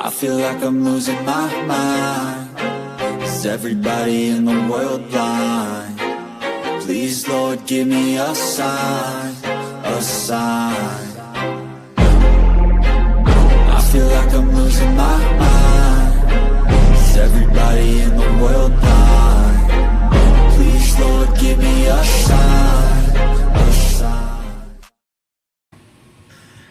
I feel like I'm losing my mind. Is everybody in the world blind? Please, Lord, give me a sign, a sign. I feel like I'm losing my mind. Is everybody in the world blind? Please, Lord, give me a sign, a sign.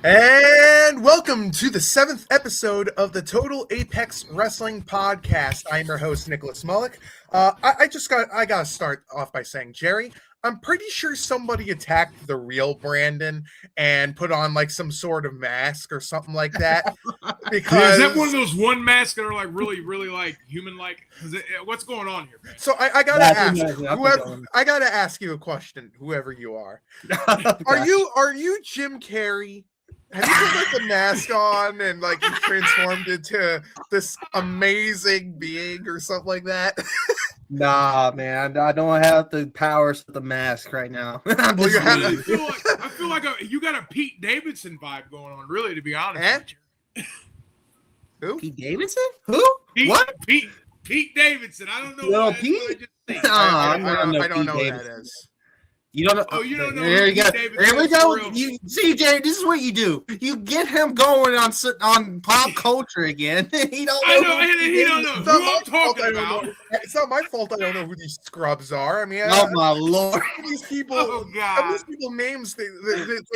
And welcome to the 7th episode of the Total Apex Wrestling Podcast. I am your host, Nicholas Mullick. I gotta start off by saying, Jerry, I'm pretty sure somebody attacked the real Brandon and put on like some sort of mask or something like that. Because is that one of those one masks that are like really like human like? What's going on here, man? So I gotta ask you a question, whoever you are. Are you Jim Carrey? Have you put like the mask on and like you transformed into this amazing being or something like that? Nah, man, I don't have the powers of the mask right now. I feel like you got a Pete Davidson vibe going on, really, to be honest. With you. Who? Pete Davidson? Who? What? Pete Davidson. I don't know. Pete? I don't know who that is. You don't know. Oh, you don't know. There you go. There we go. You see, Jay, this is what you do. You get him going on pop culture again. He don't know. He don't know who I'm talking about. It's not my fault. I don't know who these scrubs are. I mean, my lord, these people. Oh God, these people names they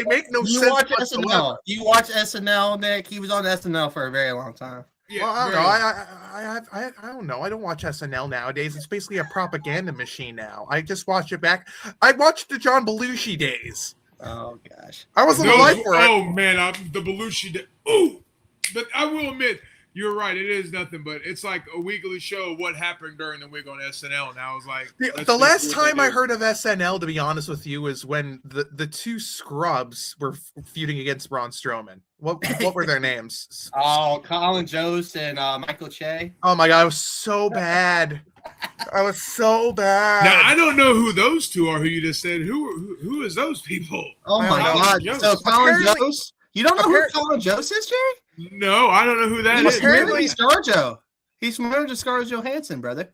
make no sense. You watch SNL? You watch SNL, Nick? He was on SNL for a very long time. Yeah, well, I don't know. I don't know. I don't watch SNL nowadays. It's basically a propaganda machine now. I just watch it back. I watched the John Belushi days. Oh gosh, I wasn't alive for it. Oh man, the Belushi. Ooh, but I will admit, you're right. It is nothing, but it's like a weekly show of what happened during the week on SNL. And I was like, the last time I heard of SNL, to be honest with you, was when the two scrubs were feuding against Braun Strowman. What were their names? Oh, Colin Jost and Michael Che. Oh my god, I was so bad. I was so bad. Now I don't know who those two are. Who you just said? Who is those people? Oh my god! So Colin Jost. You don't know who Colin Jost is, Jerry? No, I don't know who that is. Apparently, ScarJo. He's married to Scarlett Johansson, brother.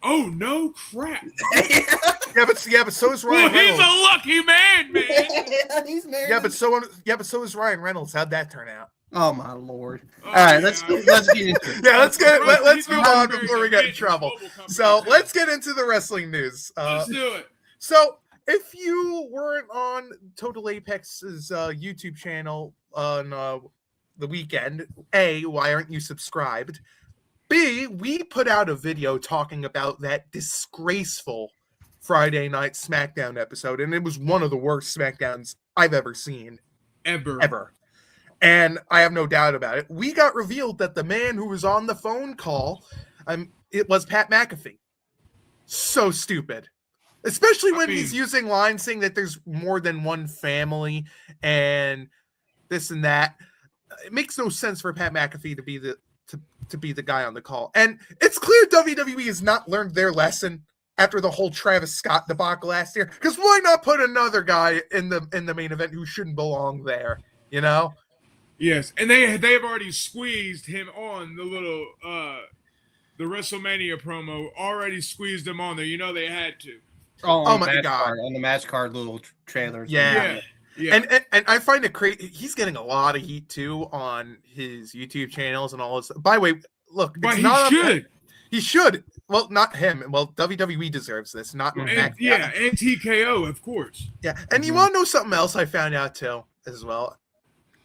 Oh no, crap! yeah, but so is Ryan. Well, Reynolds. He's a lucky man. He's married. Yeah, but so is Ryan Reynolds. How'd that turn out? Oh my lord! All right, let's get into it. Yeah, let's move on before we get in trouble. So let's get into the wrestling news. Let's do it. So if you weren't on Total Apex's YouTube channel on the weekend, A, why aren't you subscribed? B, we put out a video talking about that disgraceful Friday night Smackdown episode, and it was one of the worst Smackdowns I've ever seen. Ever. And I have no doubt about it. We got revealed that the man who was on the phone call, it was Pat McAfee. So stupid. Especially when he's using lines saying that there's more than one family and this and that. It makes no sense for Pat McAfee to be the guy on the call. And it's clear WWE has not learned their lesson after the whole Travis Scott debacle last year. Because why not put another guy in the main event who shouldn't belong there? You know? Yes, and they have already squeezed him on the little the Wrestlemania promo. Already squeezed him on there. You know they had to. Oh my god! On the match card little trailers. Yeah. And I find it crazy. He's getting a lot of heat too on his YouTube channels and all this. By the way, look, but he should. Well, not him. Well, WWE deserves this, not and TKO, of course. Yeah, and you want to know something else I found out too as well?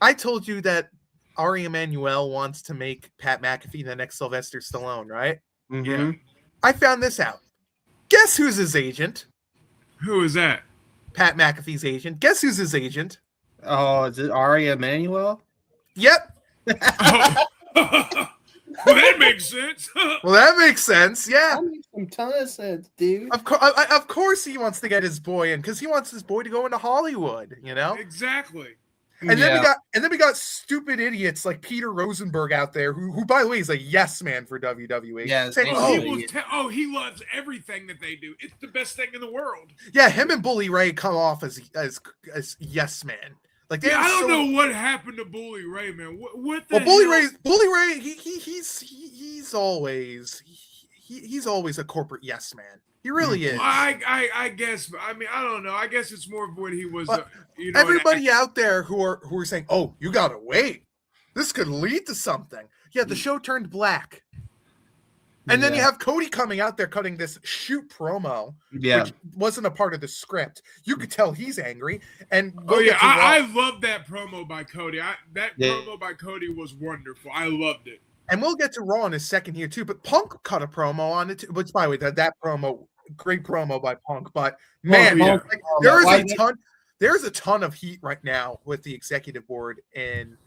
I told you that Ari Emanuel wants to make Pat McAfee the next Sylvester Stallone, right? Mm-hmm. Yeah. I found this out. Guess who's his agent? Who is that? Pat McAfee's agent. Guess who's his agent? Oh, is it Ari Emanuel? Yep. Well, that makes sense. Well, that makes sense. Yeah. That makes some ton of sense, dude. Of course he wants to get his boy in because he wants his boy to go into Hollywood, you know? Exactly. And then we got stupid idiots like Peter Rosenberg out there, who by the way is a yes man for WWE. Yeah, saying, he loves everything that they do. It's the best thing in the world. Yeah, him and Bully Ray come off as yes man. Like, I don't know what happened to Bully Ray, man. What the well, Bully Ray, he's always a corporate yes man. He really is. I guess. I mean, I don't know. I guess it's more of what he was. Everybody out there who are saying, "Oh, you gotta wait. This could lead to something." Yeah, the show turned black. And then you have Cody coming out there cutting this shoot promo, which wasn't a part of the script. You could tell he's angry. And I love that promo by Cody. Promo by Cody was wonderful. I loved it. And we'll get to Raw in a second here too. But Punk cut a promo on it too. Which, by the way, that promo, great promo by Punk. But man, there's a ton of heat right now with the executive board in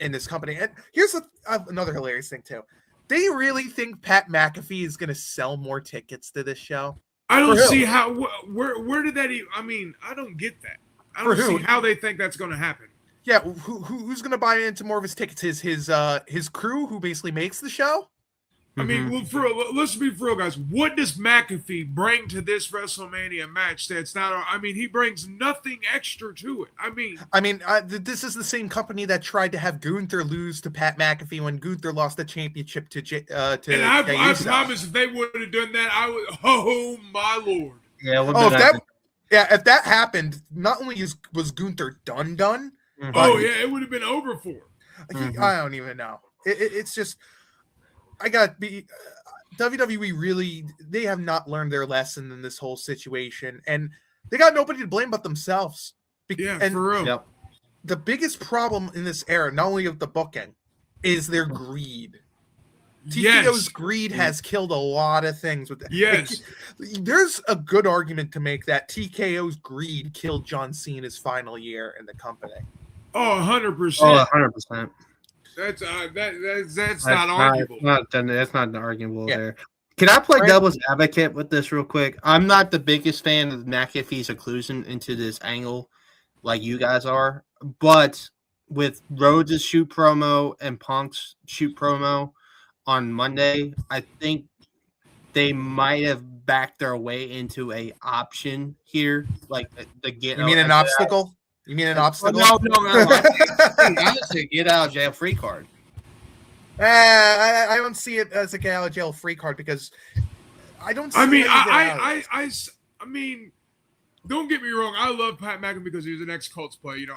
this company. And here's another hilarious thing too. They really think Pat McAfee is going to sell more tickets to this show? I don't see how. Where did that even? I mean, I don't get that. I don't see how they think that's going to happen. Yeah, who's going to buy into more of his tickets? His crew, who basically makes the show. I mean, let's be for real, guys. What does McAfee bring to this WrestleMania match that's not? I mean, he brings nothing extra to it. I mean, this is the same company that tried to have Gunther lose to Pat McAfee when Gunther lost the championship to. And I promise, if they would have done that, I would. Oh my lord! Yeah, if that happened, not only was Gunther done. It would have been over for him. I don't even know. It's just. I got to be WWE really, they have not learned their lesson in this whole situation, and they got nobody to blame but themselves. For real. Yep. The biggest problem in this era, not only of the booking, is their greed. TKO's greed has killed a lot of things with that. Yes. There's a good argument to make that TKO's greed killed John Cena's final year in the company. Oh, 100%. Oh, 100%. That's not arguable. That's not arguable there. Can I play devil's advocate with this real quick? I'm not the biggest fan of McAfee's inclusion into this angle like you guys are, but with Rhodes' shoot promo and Punk's shoot promo on Monday, I think they might have backed their way into a option here, like the get. You mean an obstacle? You mean an obstacle? No. I just say get out of jail free card. I don't see it as a get out of jail free card because I don't. I mean, don't get me wrong. I love Pat McAfee because he was an ex-Colts player. You know,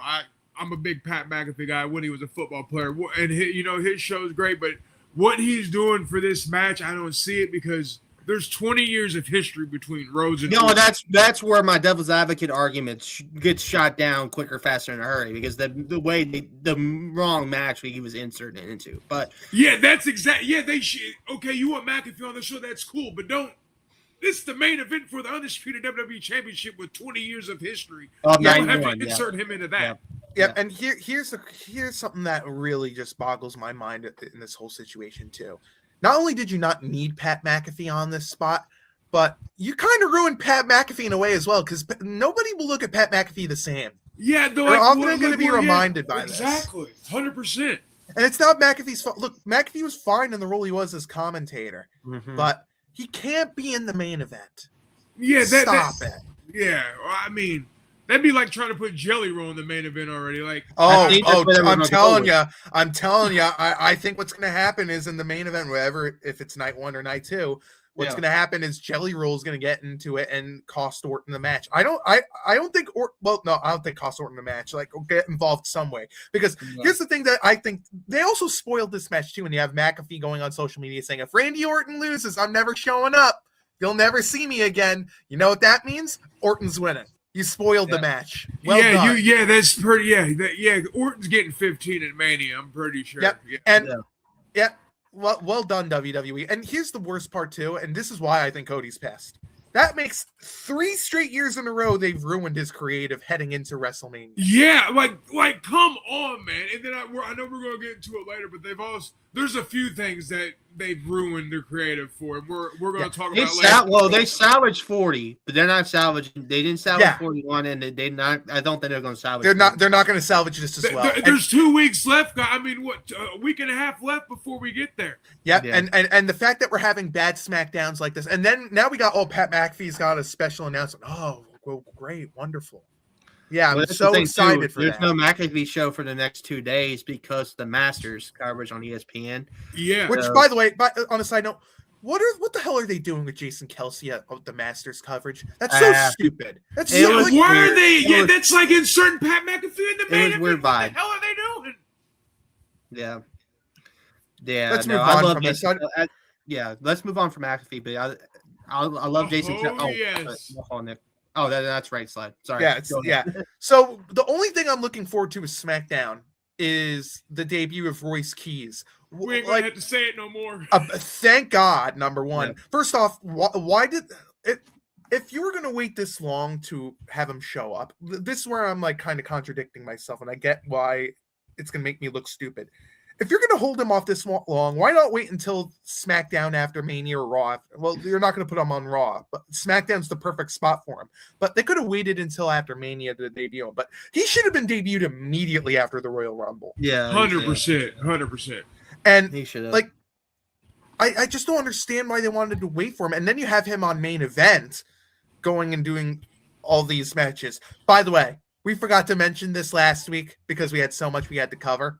I'm a big Pat McAfee guy when he was a football player, and his show is great. But what he's doing for this match, I don't see it because there's 20 years of history between Rhodes and. No, that's where my devil's advocate argument gets shot down quicker, faster, in a hurry because the way the wrong match he was inserted into. But yeah, that's exactly. Yeah, they should. Okay, you want McAfee on the show? That's cool, but don't. This is the main event for the undisputed WWE Championship with 20 years of history. You don't have to insert him into that. Yeah. And here's something that really just boggles my mind in this whole situation too. Not only did you not need Pat McAfee on this spot, but you kind of ruined Pat McAfee in a way as well because nobody will look at Pat McAfee the same. Yeah, they're often going to be reminded by this. Exactly, 100%. And it's not McAfee's fault. Look, McAfee was fine in the role he was as commentator, but he can't be in the main event. Yeah, stop it. Yeah, I mean, that'd be like trying to put Jelly Roll in the main event already. Like, I'm telling you. I think what's going to happen is in the main event, whatever, if it's night 1 or night 2, what's going to happen is Jelly Roll is going to get into it and cost Orton the match. I don't think cost Orton the match. Like, get involved some way because here's the thing that I think they also spoiled this match too. When you have McAfee going on social media saying, "If Randy Orton loses, I'm never showing up. You'll never see me again." You know what that means? Orton's winning. You spoiled the match. Well done. That's pretty. Orton's getting 15 at Mania. I'm pretty sure. Well done, WWE. And here's the worst part too, and this is why I think Cody's pissed. That makes 3 straight years in a row they've ruined his creative heading into WrestleMania. Yeah, like come on, man. And then I know we're gonna get into it later, but there's a few things that they've ruined their creative for. And we're gonna talk about later. They salvaged 40, but they're not salvaging. They didn't salvage 41, and they not. I don't think they're gonna salvage. They're not going to salvage this as well. There's 2 weeks left. I mean, a week and a half left before we get there. Yeah. And the fact that we're having bad Smackdowns like this, and then now we got Pat McAfee's got a special announcement. Oh, well, great, wonderful. Yeah, I'm that's so the thing, excited for There's that. no McAfee show for the next 2 days because the Masters coverage on ESPN. Yeah. Which, by the way, on a side note, what the hell are they doing with Jason Kelsey at the Masters coverage? That's so stupid. That's It so was like, why are weird. they? It Yeah, was- that's like inserting Pat McAfee in the main was weird event. What vibe. the hell are they doing? Yeah. Yeah. Let's no, move I on love from this. Jason. Yeah, let's move on from McAfee, but I love Jason. Yes. Nick. Oh, that's right, Slide. Sorry. Yeah. So the only thing I'm looking forward to with SmackDown is the debut of Royce Keys. We ain't gonna have to say it no more. Thank God, number one. Yeah. First off, why did it? If you were going to wait this long to have him show up, this is where I'm like kind of contradicting myself, and I get why it's going to make me look stupid. If you're going to hold him off this long, why not wait until SmackDown after Mania or Raw? Well, you're not going to put him on Raw, but SmackDown's the perfect spot for him. But they could have waited until after Mania to debut him. But he should have been debuted immediately after the Royal Rumble. Yeah, 100%. And he should have. Like, I just don't understand why they wanted to wait for him. And then you have him on main event going and doing all these matches. By the way, we forgot to mention this last week because we had so much we had to cover.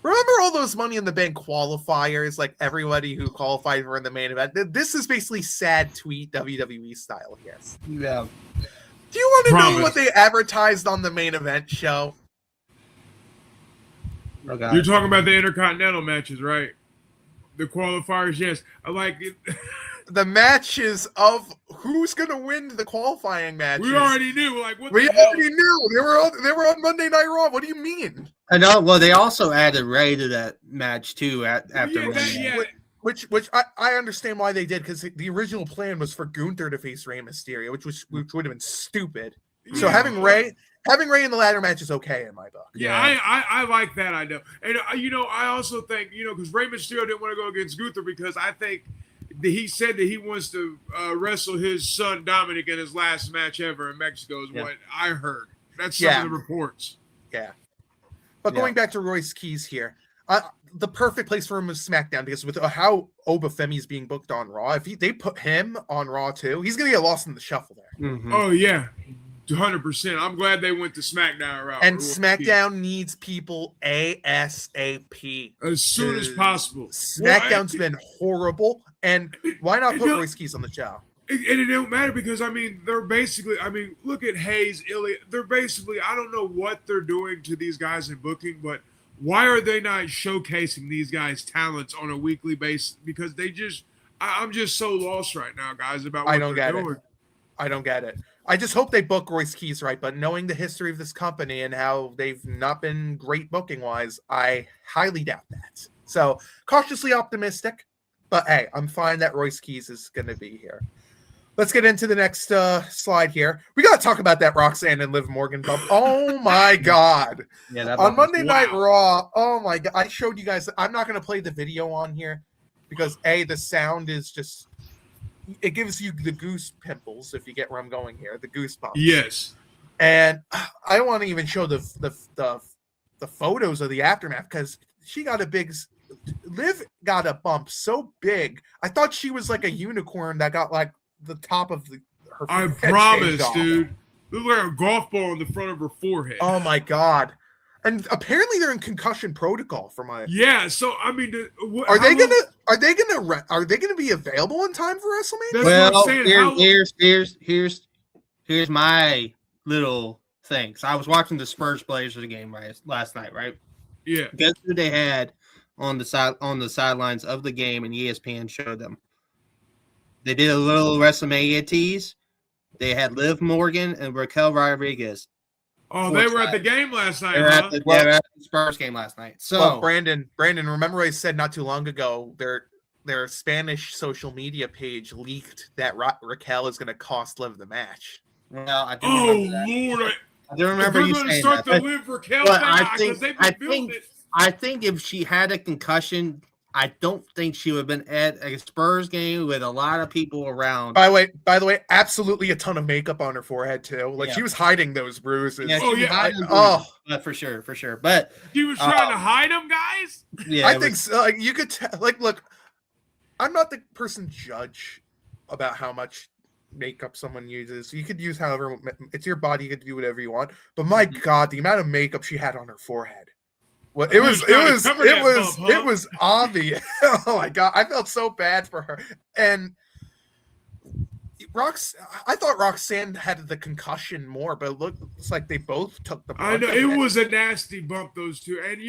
Remember all those Money in the Bank qualifiers, like everybody who qualified for the main event? This is basically sad tweet WWE style here. Yeah. Do you want to know what they advertised on the main event show? Oh, God. You're talking about the Intercontinental matches, right? The qualifiers, yes. I like it. The matches of who's going to win the qualifying matches. We already knew. Like, what We the hell? already knew. They were on Monday Night Raw. What do you mean? I know. Well, they also added Ray to that match too. After Which I understand why they did, because the original plan was for Gunther to face Rey Mysterio, which would have been stupid. Yeah. So having Ray in the ladder match is okay in my book. Yeah, I like that idea. And, I also think, because Rey Mysterio didn't want to go against Gunther because I think he said that he wants to wrestle his son Dominic in his last match ever in Mexico is what I heard. That's some of the reports. Yeah. But going back to Royce Keys here, the perfect place for him is SmackDown, because with how Obafemi is being booked on Raw, if they put him on Raw too, he's going to get lost in the shuffle there. Mm-hmm. Oh, yeah. 100%. I'm glad they went to SmackDown route. And SmackDown needs people ASAP. As soon as possible. SmackDown's been horrible, and why not put Royce Keys on the show? And it don't matter because, they're basically, look at Hayes, Ilya. They're basically, I don't know what they're doing to these guys in booking, but why are they not showcasing these guys' talents on a weekly basis? Because I'm just so lost right now, guys, about what they're doing. I don't get it. I just hope they book Royce Keys right, but knowing the history of this company and how they've not been great booking-wise, I highly doubt that. So, cautiously optimistic, but hey, I'm fine that Royce Keys is going to be here. Let's get into the next slide here. We got to talk about that Roxanne and Liv Morgan bump. Oh, my God. Yeah, on Monday Night Raw, oh, my God. I showed you guys. I'm not going to play the video on here because, A, the sound is just... It gives you the goose pimples, if you get where I'm going here, the goosebumps. Yes. And I don't want to even show the photos of the aftermath, because she got a big... Liv got a bump so big. I thought she was like a unicorn that got like the top of her. I promise, dude. Look like a golf ball on the front of her forehead. Oh my God! And apparently they're in concussion protocol for my. Yeah. So are they gonna be available in time for WrestleMania? Well, here's my little thing. So I was watching the Spurs Blazers game last night, right? Yeah. Guess who they had on the sidelines of the game, and ESPN showed them. They did a little WrestleMania tease. They had Liv Morgan and Raquel Rodriguez. Oh, they were at the game last night. They were at the Spurs game last night. So, well, Brandon, remember I said not too long ago their Spanish social media page leaked that Raquel is going to cost Liv the match. Well, I do remember that. Lord! I do remember you saying that. They're going to start the Liv Raquel thing because they've I think if she had a concussion, I don't think she would have been at a Spurs game with a lot of people around. By the way, absolutely a ton of makeup on her forehead too. Like she was hiding those bruises. Yeah, for sure. But she was trying to hide them, guys. Yeah, I think so. Like you could look. I'm not the person to judge about how much makeup someone uses. You could use however, it's your body, you could do whatever you want. But my God, the amount of makeup she had on her forehead. Well, it was obvious. Oh my God, I felt so bad for her. And I thought Roxanne had the concussion more, but it looks like they both took the bump. I know it was a nasty bump, those two. And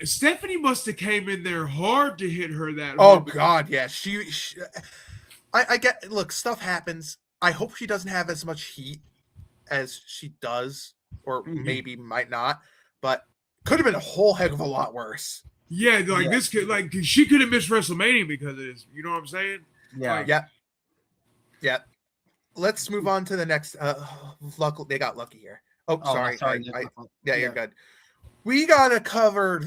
Stephanie must have came in there hard to hit her that hard. Oh God, yeah. I get. Look, stuff happens. I hope she doesn't have as much heat as she does, or maybe might not. But could have been a whole heck of a lot worse. Yeah, this could she could have missed WrestleMania because of this. You know what I'm saying? Yeah. Yeah. Let's move on to the next. They got lucky here. Oh, sorry. You're good. We gotta cover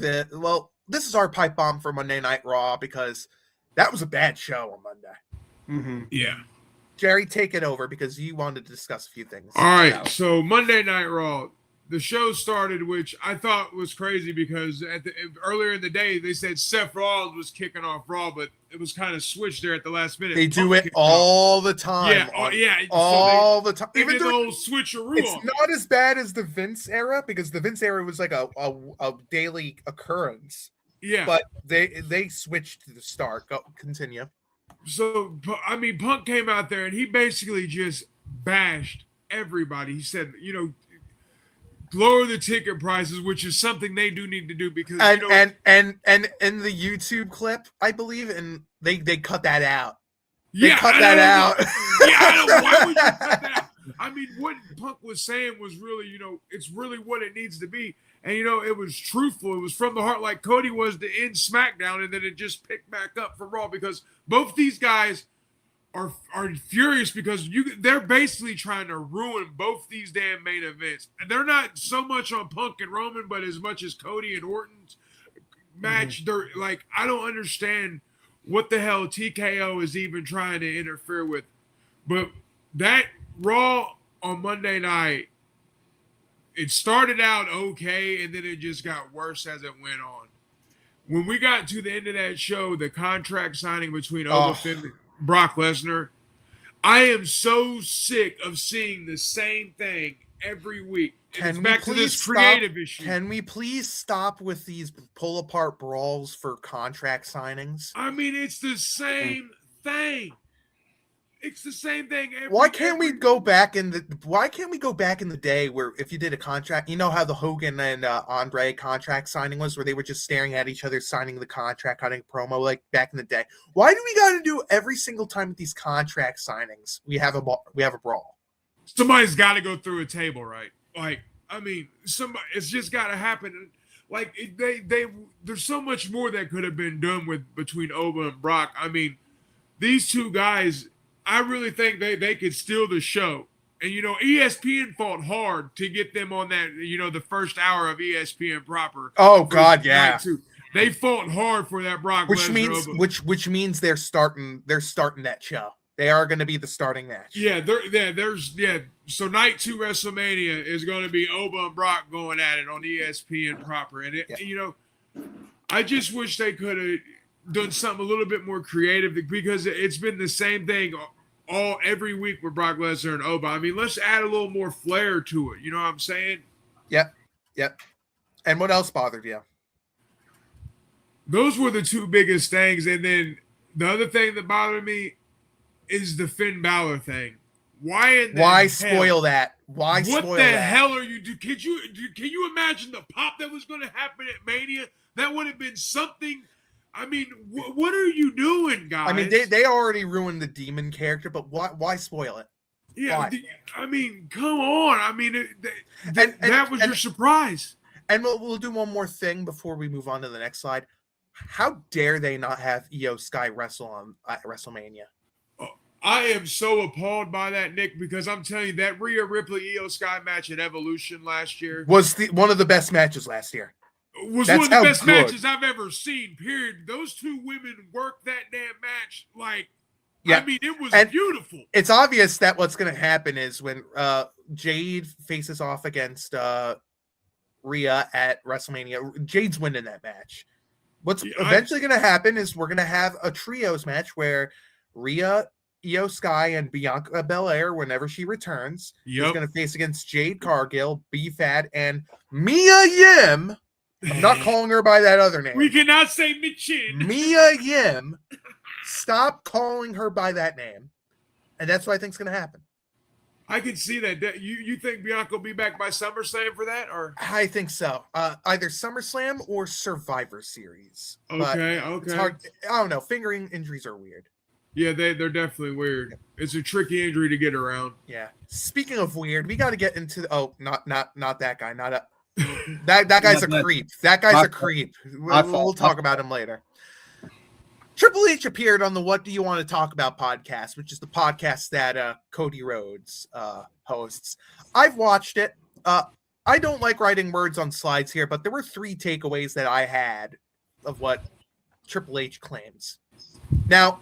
this is our pipe bomb for Monday Night Raw because that was a bad show on Monday. Yeah. Jerry, take it over because you wanted to discuss a few things. All right. So Monday Night Raw, the show started, which I thought was crazy because earlier in the day they said Seth Rollins was kicking off Raw, but it was kind of switched there at the last minute. They do it all the time. All the time. Even the old switcheroo. It's not as bad as the Vince era because the Vince era was like a daily occurrence. Yeah, but they switched to the start. Go continue. So I mean, Punk came out there and he basically just bashed everybody. He said, lower the ticket prices, which is something they do need to do because and in the YouTube clip, I believe, and they cut that out. They cut that out. I don't know. Why would you cut that out? I mean, what Punk was saying was really, it's really what it needs to be. And, it was truthful. It was from the heart like Cody was to end SmackDown, and then it just picked back up for Raw because both these guys are furious because they're basically trying to ruin both these damn main events. And they're not so much on Punk and Roman, but as much as Cody and Orton's match. They're like, I don't understand what the hell TKO is even trying to interfere with. But that Raw on Monday night, it started out okay, and then it just got worse as it went on. When we got to the end of that show, the contract signing between Finn and Brock Lesnar, I am so sick of seeing the same thing every week. It's back to this creative issue. Can we please stop with these pull-apart brawls for contract signings? I mean, it's the same thing. It's the same thing. Why can't we go back in the day where if you did a contract, you know how the Hogan and Andre contract signing was, where they were just staring at each other, signing the contract, cutting promo, like back in the day. Why do we got to do every single time with these contract signings? We have a brawl. Somebody's got to go through a table, right? Like, I mean, it's just got to happen. Like there's so much more that could have been done between Oba and Brock. I mean, these two guys, I really think they could steal the show. And, ESPN fought hard to get them on that, the first hour of ESPN proper. Oh, God, yeah. They fought hard for that Brock Lesnar. Which means they're starting that show. They are going to be the starting match. Yeah, So night 2 WrestleMania is going to be Oba and Brock going at it on ESPN proper. And, I just wish they could have done something a little bit more creative because it's been the same thing every week with Brock Lesnar and Oba. I mean, let's add a little more flair to it. You know what I'm saying? Yep. And what else bothered you? Those were the two biggest things. And then the other thing that bothered me is the Finn Balor thing. Why spoil that? What the hell are you doing? Can you imagine the pop that was going to happen at Mania? That would have been something. I mean, what are you doing, guys? I mean, they already ruined the demon character, but why spoil it? Yeah, I mean, come on. I mean, that was your surprise. And we'll do one more thing before we move on to the next slide. How dare they not have Io Sky wrestle at WrestleMania? I am so appalled by that, Nick, because I'm telling you, that Rhea Ripley Io Sky match at Evolution last year was one of the best matches last year. Was one of the best matches I've ever seen, period. Those two women worked that damn match I mean, it was beautiful. It's obvious that what's going to happen is when Jade faces off against Rhea at WrestleMania, Jade's winning that match. What's eventually going to happen is we're going to have a trios match where Rhea Io Sky and Bianca Belair whenever she returns. Yep. He's going to face against Jade Cargill, B-Fad, and Mia Yim. I'm not calling her by that other name. We cannot say Michin. Mia Yim. Stop calling her by that name. And that's what I think is going to happen. I can see that. You think Bianca will be back by SummerSlam for that? Or I think so. Either SummerSlam or Survivor Series. Okay. It's hard. I don't know. Fingering injuries are weird. Yeah, they're definitely weird. It's a tricky injury to get around. Yeah. Speaking of weird, we got to get into not that guy. That guy's a creep. That guy's a creep. We'll talk about him later. Triple H appeared on the What Do You Want to Talk About podcast, which is the podcast that Cody Rhodes hosts. I've watched it. I don't like writing words on slides here, but there were 3 takeaways that I had of what Triple H claims. Now,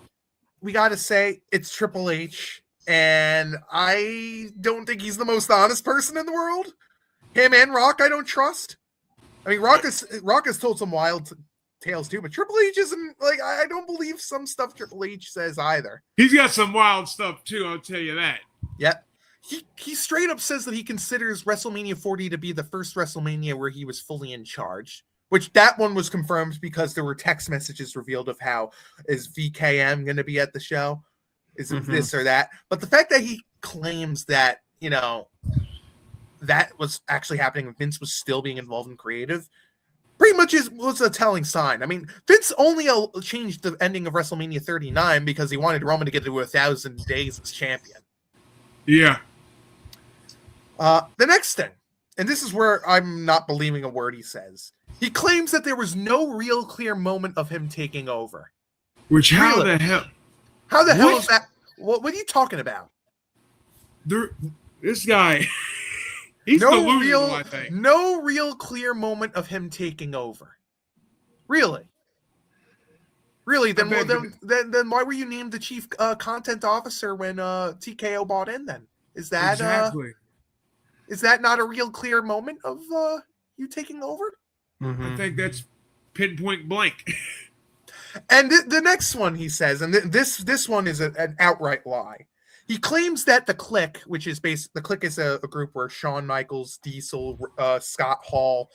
we got to say it's Triple H, and I don't think he's the most honest person in the world. Him and Rock, I don't trust. I mean, Rock has told some wild tales too, but Triple H isn't like, I don't believe some stuff Triple H says either. He's got some wild stuff too, I'll tell you that. Yep. He straight up says that he considers WrestleMania 40 to be the first WrestleMania where he was fully in charge, which that one was confirmed because there were text messages revealed of how is VKM going to be at the show? Is it this or that? But the fact that he claims that, you know, that was actually happening, Vince was still being involved in creative, pretty much was a telling sign. I mean, Vince only changed the ending of WrestleMania 39 because he wanted Roman to get to 1,000 days as champion. Yeah. The next thing, and this is where I'm not believing a word he says. He claims that there was no real clear moment of him taking over. Which, how Really? the hell? How the hell is that? What are you talking about? This guy, he's delusional, I think. No real clear moment of him taking over. Really? Then why were you named the chief content officer when TKO bought in? Then is that exactly? Is that not a real clear moment of you taking over? I think that's pinpoint blank. And the next one he says, and this one is an outright lie. He claims that the Clique, which is the Clique is a group where Shawn Michaels, Diesel, Scott Hall,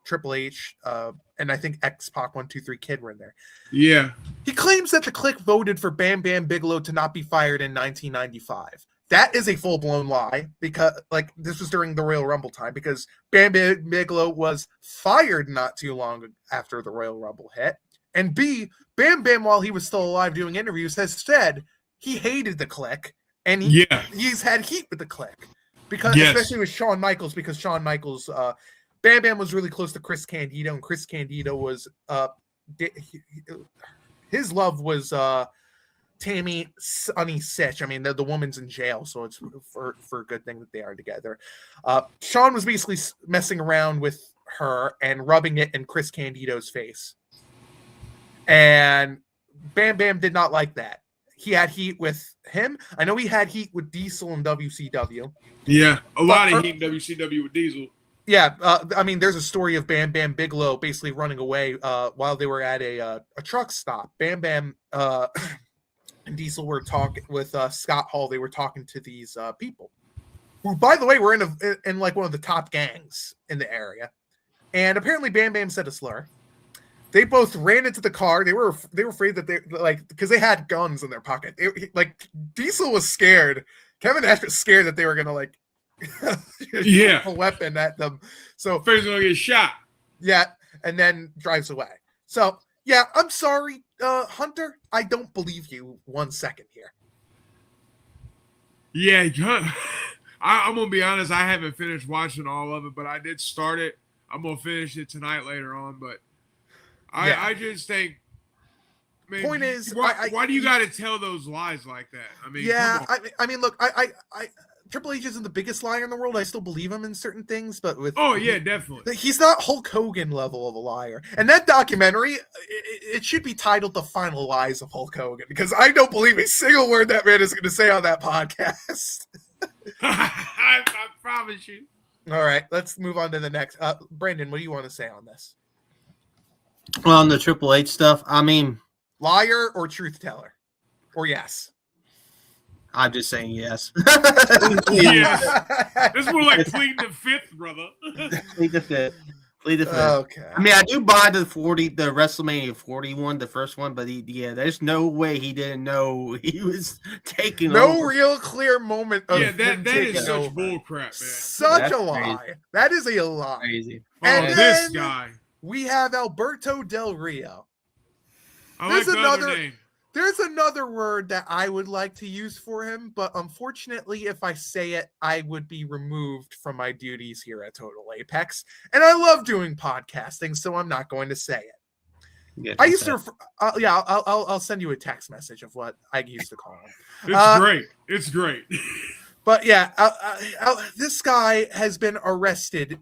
Triple H, and I think X-Pac 123 Kid were in there. Yeah. He claims that the Clique voted for Bam Bam Bigelow to not be fired in 1995. That is a full-blown lie because, like, this was during the Royal Rumble time because Bam Bam Bigelow was fired not too long after the Royal Rumble hit. And B, Bam Bam, while he was still alive doing interviews, has said he hated the Clique and he's had heat with the Clique because, especially with Shawn Michaels, because Shawn Michaels, Bam Bam was really close to Chris Candido, and Chris Candido was his love was Tammy Sunny Sitch. I mean, the woman's in jail, so it's for a good thing that they are together. Shawn was basically messing around with her and rubbing it in Chris Candido's face. And Bam Bam did not like that. He had heat with him. I know he had heat with Diesel in WCW. Yeah, a lot of heat in WCW with Diesel. Yeah, I mean, there's a story of Bam Bam Bigelow basically running away while they were at a truck stop. Bam Bam and Diesel were talking with Scott Hall. They were talking to these people, who, by the way, were in like one of the top gangs in the area. And apparently, Bam Bam said a slur. They both ran into the car. They were afraid that because they had guns in their pocket. Diesel was scared. Kevin Nash was scared that they were gonna shoot a weapon at them. So first gonna get shot. Yeah, and then drives away. So yeah, I'm sorry, Hunter. I don't believe you 1 second here. Yeah, I'm gonna be honest. I haven't finished watching all of it, but I did start it. I'm gonna finish it tonight later on, but. I just think. Man, point is, why do you got to tell those lies like that? I mean, yeah, I mean, look, I Triple H isn't the biggest liar in the world. I still believe him in certain things, but definitely, he's not Hulk Hogan level of a liar. And that documentary, it should be titled "The Final Lies of Hulk Hogan" because I don't believe a single word that man is going to say on that podcast. I promise you. All right, let's move on to the next. Brandon, what do you want to say on this? On the Triple H stuff, I mean, liar or truth teller, or yes. I'm just saying yes. Yes. This is more like pleading the fifth, brother. Plead the fifth. Okay. I mean, I do buy the WrestleMania 41, the first one, but there's no way he didn't know he was taking over. Real clear moment of that is such bull crap, man. Such a lie. Crazy. That is a lie. Crazy. And this guy. We have Alberto Del Rio. There's another name. There's another word that I would like to use for him, but unfortunately, if I say it, I would be removed from my duties here at Total Apex. And I love doing podcasting, so I'm not going to say it. I used to, I'll send you a text message of what I used to call him. It's great. It's great. But yeah, this guy has been arrested,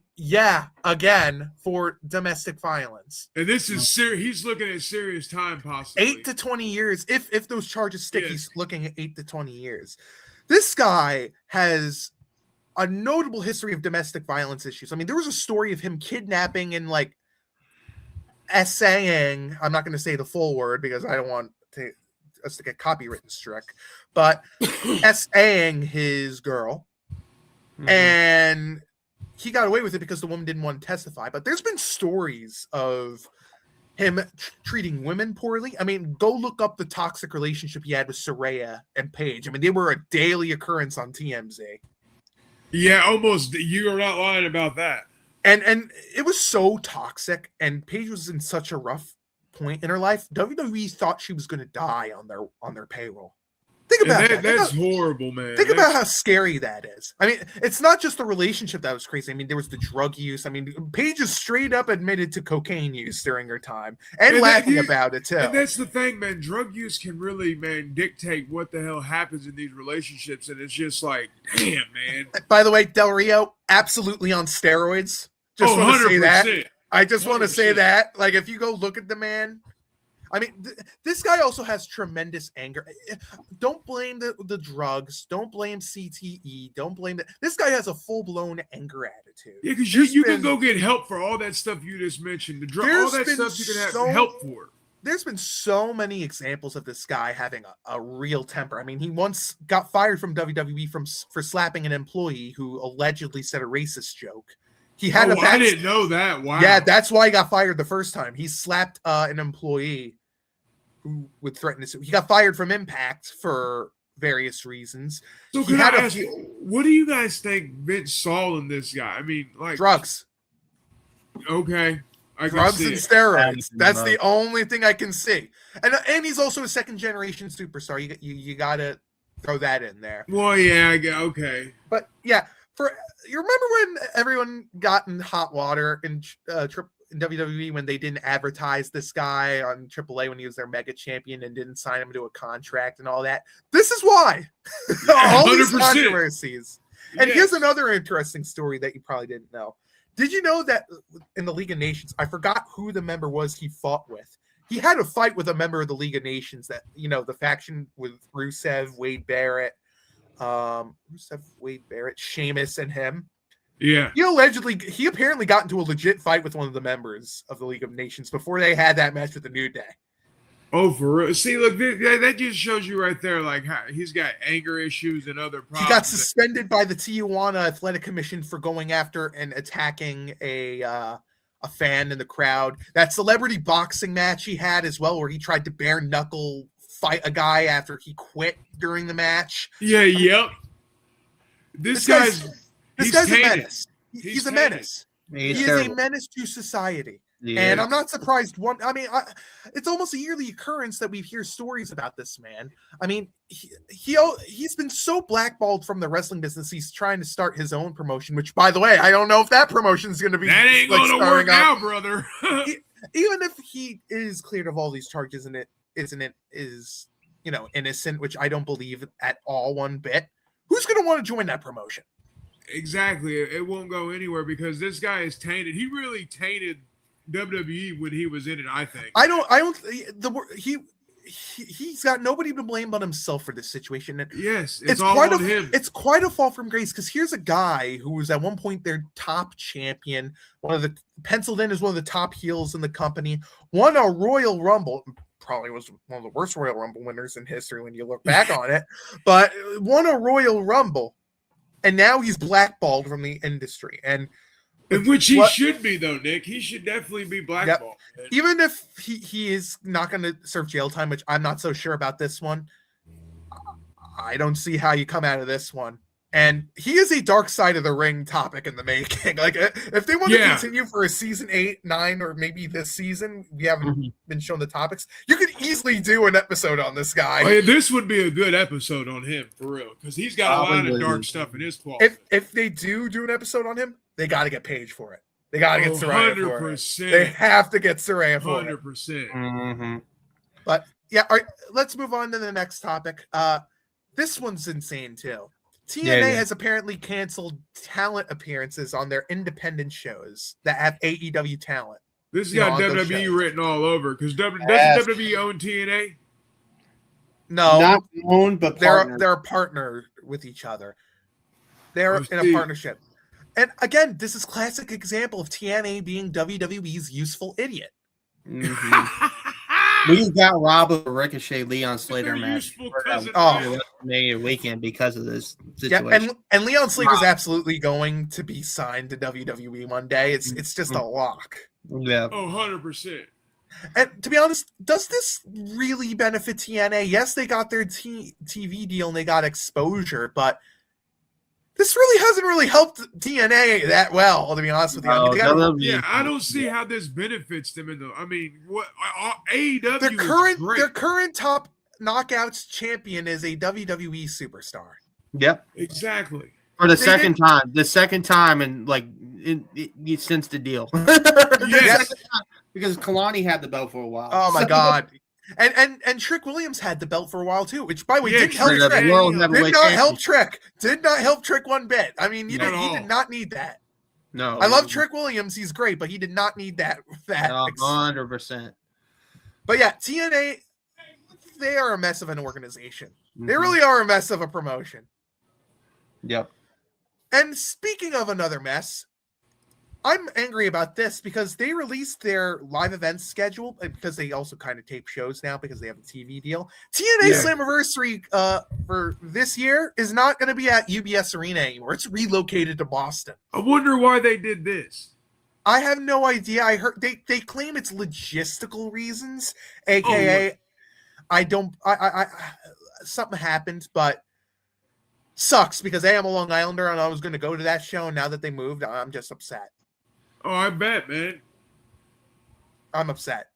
again, for domestic violence. And this is he's looking at serious time, possibly 8 to 20 years. If those charges stick, he's looking at 8 to 20 years. This guy has a notable history of domestic violence issues. I mean, there was a story of him kidnapping and like essaying. I'm not going to say the full word because I don't want us to get copywritten struck, but essaying his girl, and he got away with it because the woman didn't want to testify. But there's been stories of him treating women poorly. I mean, go look up the toxic relationship he had with Saraya and Paige. I mean, they were a daily occurrence on TMZ. Yeah, almost. You are not lying about that. And it was so toxic, and Paige was in such a rough point in her life. WWE thought she was going to die on their payroll. Think about that. That's horrible, man. Think about how scary that is. I mean, it's not just the relationship that was crazy. I mean, there was the drug use. I mean, Paige is straight up admitted to cocaine use during her time and laughing about it too. And that's the thing, man. Drug use can really, dictate what the hell happens in these relationships, and it's just like, damn, man. By the way, Del Rio absolutely on steroids. Just want to say that. I just want to say that. Like, if you go look at the man, I mean, this guy also has tremendous anger. Don't blame the drugs. Don't blame CTE. Don't blame that. This guy has a full-blown anger attitude. Yeah, because you can go get help for all that stuff you just mentioned. The drug, all that stuff you can have help for. There's been so many examples of this guy having a real temper. I mean, he once got fired from WWE for slapping an employee who allegedly said a racist joke. He had I didn't know that. Wow. Yeah, that's why he got fired the first time. He slapped an employee who would threaten to sue. He got fired from Impact for various reasons. So can I ask you, what do you guys think Vince saw in this guy? I mean, like drugs. Okay. Drugs and steroids. That's the only thing I can see. And he's also a second generation superstar. You got to throw that in there. Well, yeah, okay. But yeah, you remember when everyone got in hot water in WWE when they didn't advertise this guy on AAA when he was their mega champion and didn't sign him to a contract and all that? This is why. All these controversies. And here's another interesting story that you probably didn't know. Did you know that in the League of Nations, I forgot who the member was he fought with. He had a fight with a member of the League of Nations that, the faction with Rusev, Wade Barrett, Sheamus, and him. Yeah. He apparently got into a legit fight with one of the members of the League of Nations before they had that match with the New Day. Oh, for real? See, look, that just shows you right there, like, how he's got anger issues and other problems. He got suspended by the Tijuana Athletic Commission for going after and attacking a fan in the crowd. That celebrity boxing match he had as well, where he tried to bare knuckle fight a guy after he quit during the match. Yeah, yep. This guy's a menace. He's a menace. He is a menace to society. Yeah. And I'm not surprised. It's almost a yearly occurrence that we hear stories about this man. I mean, he's been so blackballed from the wrestling business. He's trying to start his own promotion, which, by the way, I don't know if that promotion is going to be. That ain't going to work out, brother. Even if he is cleared of all these charges and is innocent, which I don't believe at all one bit. Who's going to want to join that promotion? Exactly. It won't go anywhere because this guy is tainted. He really tainted WWE when he was in it, I think. He's got nobody to blame but himself for this situation. And yes, it's all on him. It's quite a fall from grace because here's a guy who was at one point their top champion, penciled in as one of the top heels in the company, won a Royal Rumble, probably was one of the worst Royal Rumble winners in history when you look back on it, but won a Royal Rumble, and now he's blackballed from the industry. And in which he should be, though, Nick. He should definitely be blackballed. Yep. Even if he is not going to serve jail time, which I'm not so sure about this one, I don't see how you come out of this one. And he is a dark side of the ring topic in the making. Like, if they want to continue for a season 8, 9, or maybe this season, we haven't been shown the topics. You could easily do an episode on this guy. Oh, yeah, this would be a good episode on him, for real, because he's got a lot of dark stuff in his claw. If they do an episode on him, they got to get Paige for it. They got to get Saraya for it. They have to get Saraya for 100%. But yeah, all right, let's move on to the next topic. This one's insane too. TNA has apparently canceled talent appearances on their independent shows that have AEW talent. This has got WWE written all over, because doesn't WWE own TNA? No, not owned, but they're a partner with each other. They're in a partnership. And again, this is classic example of TNA being WWE's useful idiot. We got robbed of a Ricochet Leon Slater match weekend because of this situation. Yeah, and Leon Slater's absolutely going to be signed to WWE one day. It's just a lock. Yeah. Oh, 100%. And to be honest, does this really benefit TNA? Yes, they got their TV deal and they got exposure, but this really hasn't really helped TNA that well, to be honest with you. I don't see how this benefits them. What AEW their current top knockouts champion is a WWE superstar. Yep, exactly. For the second time, and since the deal. Yes, because Kalani had the belt for a while. Oh my God. And Trick Williams had the belt for a while too, which by the way didn't help Trick. Did not help Trick one bit. I mean, he did not need that. No, I love Trick Williams; he's great, but he did not need that. 100%. But yeah, TNA, they are a mess of an organization. They really are a mess of a promotion. Yep. And speaking of another mess, I'm angry about this because they released their live events schedule because they also kind of tape shows now because they have a TV deal. TNA Slammiversary for this year is not going to be at UBS Arena anymore. It's relocated to Boston. I wonder why they did this. I have no idea. I heard they claim it's logistical reasons, aka something happened, but sucks because I am a Long Islander and I was going to go to that show, and now that they moved, I'm just upset. Oh, I bet, man. I'm upset.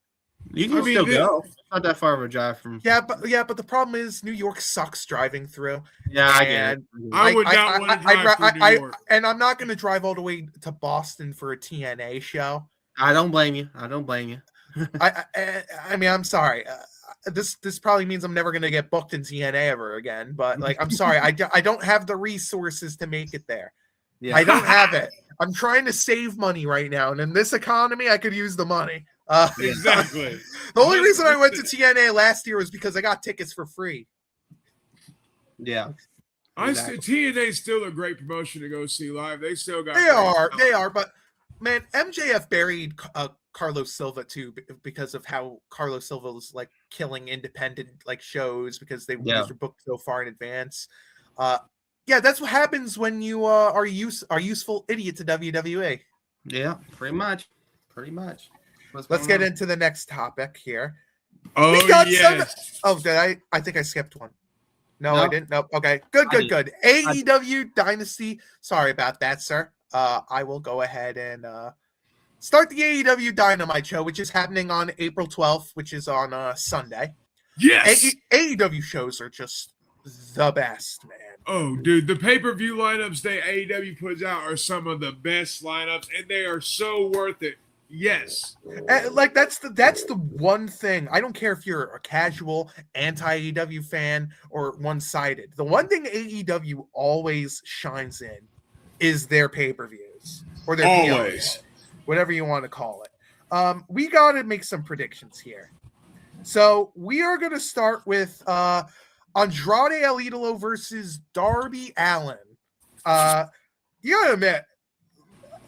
You can still go. It's not that far of a drive from. Yeah, but the problem is New York sucks driving through. Yeah, I get it. I would not want to drive through New York. And I'm not going to drive all the way to Boston for a TNA show. I don't blame you. I mean, I'm sorry. This probably means I'm never going to get booked in TNA ever again. But I'm sorry, I don't have the resources to make it there. Yeah. I don't have it. I'm trying to save money right now, and in this economy, I could use the money. Exactly. The only reason I went to TNA last year was because I got tickets for free. Yeah. TNA is still a great promotion to go see live. They still got. They are. But man, MJF buried Carlos Silva too because of how Carlos Silva was killing independent shows because they were booked so far in advance. Yeah, that's what happens when you are useful idiot to WWE. Yeah, pretty much. Let's get into the next topic here. Oh, yes. Did I? I think I skipped one. No, I didn't. Nope. Okay, good. AEW Dynasty. Sorry about that, sir. I will go ahead and start the AEW Dynamite show, which is happening on April 12th, which is on Sunday. Yes. AEW shows are just the best, man. Oh, dude, the pay-per-view lineups that AEW puts out are some of the best lineups, and they are so worth it. Yes. That's the one thing. I don't care if you're a casual anti-AEW fan or one-sided. The one thing AEW always shines in is their pay-per-views or their PLs, whatever you want to call it. We got to make some predictions here. So we are going to start with Andrade El Idolo versus Darby Allin. You gotta admit,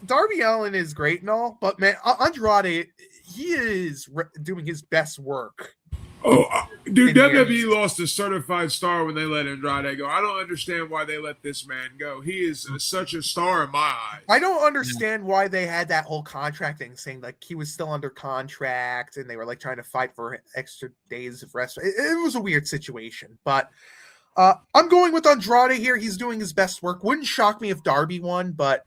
Darby Allin is great and all, but man, Andrade, he is doing his best work Dude, WWE lost a certified star when they let Andrade go. I don't understand why they let this man go. He is such a star in my eyes. I don't understand why they had that whole contract thing saying like he was still under contract and they were like trying to fight for extra days of rest. It was a weird situation, but I'm going with Andrade here. He's doing his best work. Wouldn't shock me if Darby won, but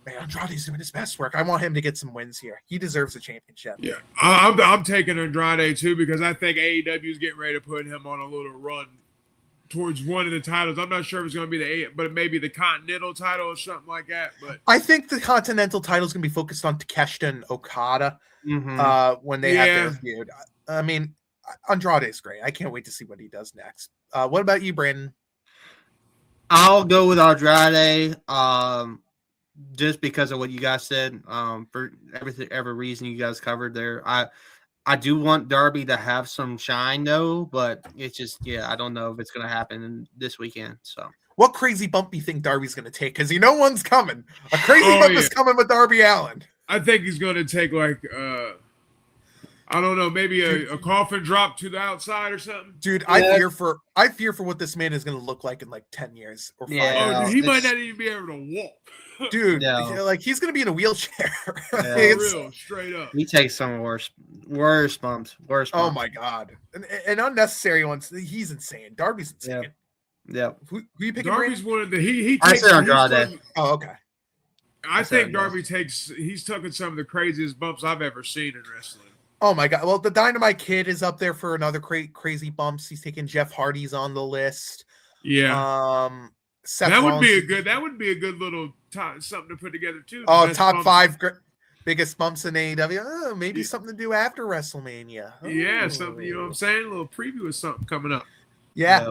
man, Andrade's doing his best work. I want him to get some wins here. He deserves a championship. Yeah, I'm taking Andrade too because I think AEW is getting ready to put him on a little run towards one of the titles. I'm not sure if it's going to be but maybe the Continental title or something like that. But I think the Continental title is going to be focused on Takeshita and Okada when they have their feud. I mean, Andrade is great. I can't wait to see what he does next. What about you, Brandon? I'll go with Andrade. Just because of what you guys said, for every reason you guys covered there. I do want Darby to have some shine though, but it's just I don't know if it's gonna happen this weekend. So what crazy bump do you think Darby's gonna take? Because one's coming. A crazy bump is coming with Darby Allin. I think he's gonna take like I don't know, maybe a coffin drop to the outside or something. Dude, I fear for what this man is gonna look like in like 10 years or 5 years. He might not even be able to walk. Dude, like he's gonna be in a wheelchair. Real, straight up. He takes some worse bumps. Oh my god, and unnecessary ones. He's insane. Darby's insane. Yeah. Who you picking? Darby's one of the he. I said Andrade. Oh, okay. I think Darby he's taken some of the craziest bumps I've ever seen in wrestling. Oh my god. Well, the Dynamite Kid is up there for another crazy bumps. He's taking Jeff Hardy's on the list. Yeah. Seth that would Rollins. be a good little something to put together too. Oh, top 5 biggest bumps in AEW. Maybe something to do after WrestleMania. Yeah, something, you know what I'm saying? A little preview of something coming up. Yeah.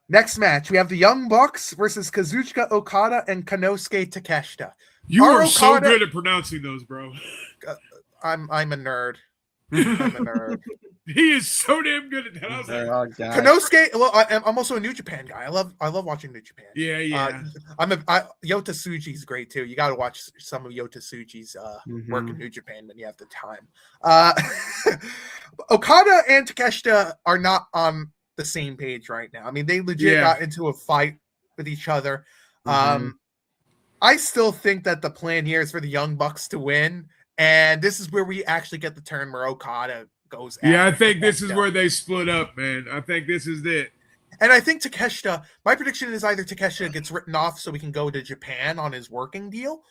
Next match, we have the Young Bucks versus Kazuchika Okada and Konosuke Takeshita. You are so good at pronouncing those, bro. I'm a nerd. I'm a nerd. He is so damn good at that. I was like, Konosuke. Well, I'm also a New Japan guy. I love watching New Japan. Yeah. Yota Tsuji's great too. You got to watch some of Yota Tsuji's work in New Japan when you have the time. Okada and Takeshita are not on the same page right now. I mean, they legit got into a fight with each other. I still think that the plan here is for the Young Bucks to win, and this is where we actually get the turn where Okada goes. I think this is where they split up, man. I think this is it. And I think Takeshita, my prediction is either Takeshita gets written off so we can go to Japan on his working deal,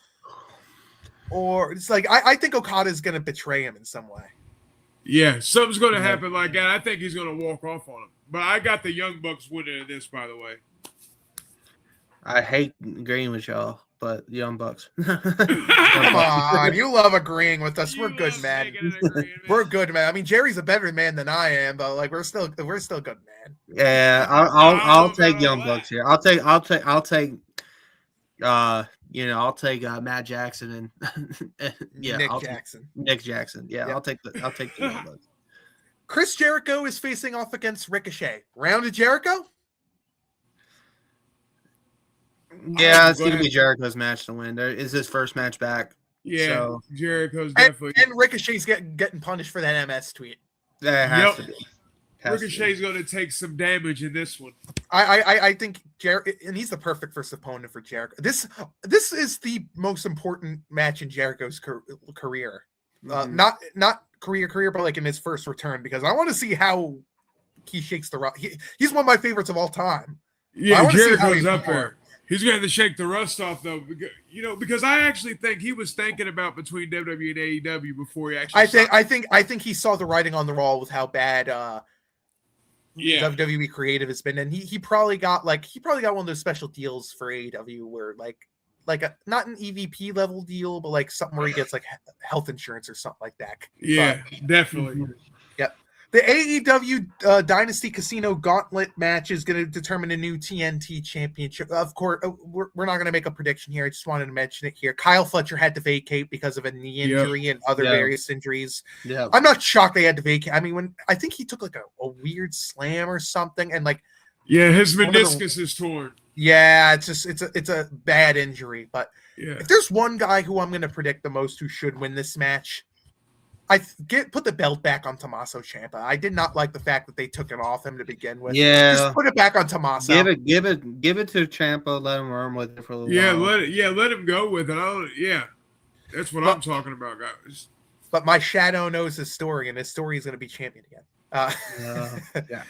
or it's like I think Okada is going to betray him in some way. Yeah, something's going to happen like that. I think he's going to walk off on him. But I got the Young Bucks winning in this, by the way. I hate agreeing with y'all, but Young Bucks. Come on, you love agreeing with us. We're good, man. We're good, man. I mean, Jerry's a better man than I am, but like we're still good, man. Yeah, I'll take Young Bucks here. I'll take Matt Jackson and Nick Jackson. Yeah, I'll take the Young Bucks. Chris Jericho is facing off against Ricochet. Round of Jericho? Yeah, it's going to be Jericho's match to win. There is his first match back. Yeah, so. Jericho's definitely. And Ricochet's getting punished for that MS tweet. That has to be. Ricochet's going to take some damage in this one. I think Jericho, and he's the perfect first opponent for Jericho. This is the most important match in Jericho's career. Not career, but like in his first return, because I want to see how he shakes the rust. He's one of my favorites of all time. Yeah, Jericho's up there. He's going to have to shake the rust off, though, because I actually think he was thinking about between WWE and AEW before he actually. I think he saw the writing on the wall with how bad WWE creative has been, and he probably got one of those special deals for AEW where like a not an EVP level deal, but like something where he gets like health insurance or something like that. Yeah, definitely. Yep. The AEW Dynasty Casino Gauntlet match is going to determine a new TNT championship. Of course, we're not going to make a prediction here. I just wanted to mention it here. Kyle Fletcher had to vacate because of a knee injury and other various injuries. Yeah. I'm not shocked they had to vacate. I mean, I think he took like a weird slam or something, and like his meniscus is torn. Yeah, it's a bad injury. But if there's one guy who I'm going to predict the most who should win this match, put the belt back on Tommaso Ciampa. I did not like the fact that they took it off him to begin with. Yeah, just put it back on Tommaso. Give it to Ciampa. Let him run with it for a little while. Let him go with it. That's what I'm talking about, guys. But my shadow knows his story, and his story is going to be champion again. Yeah.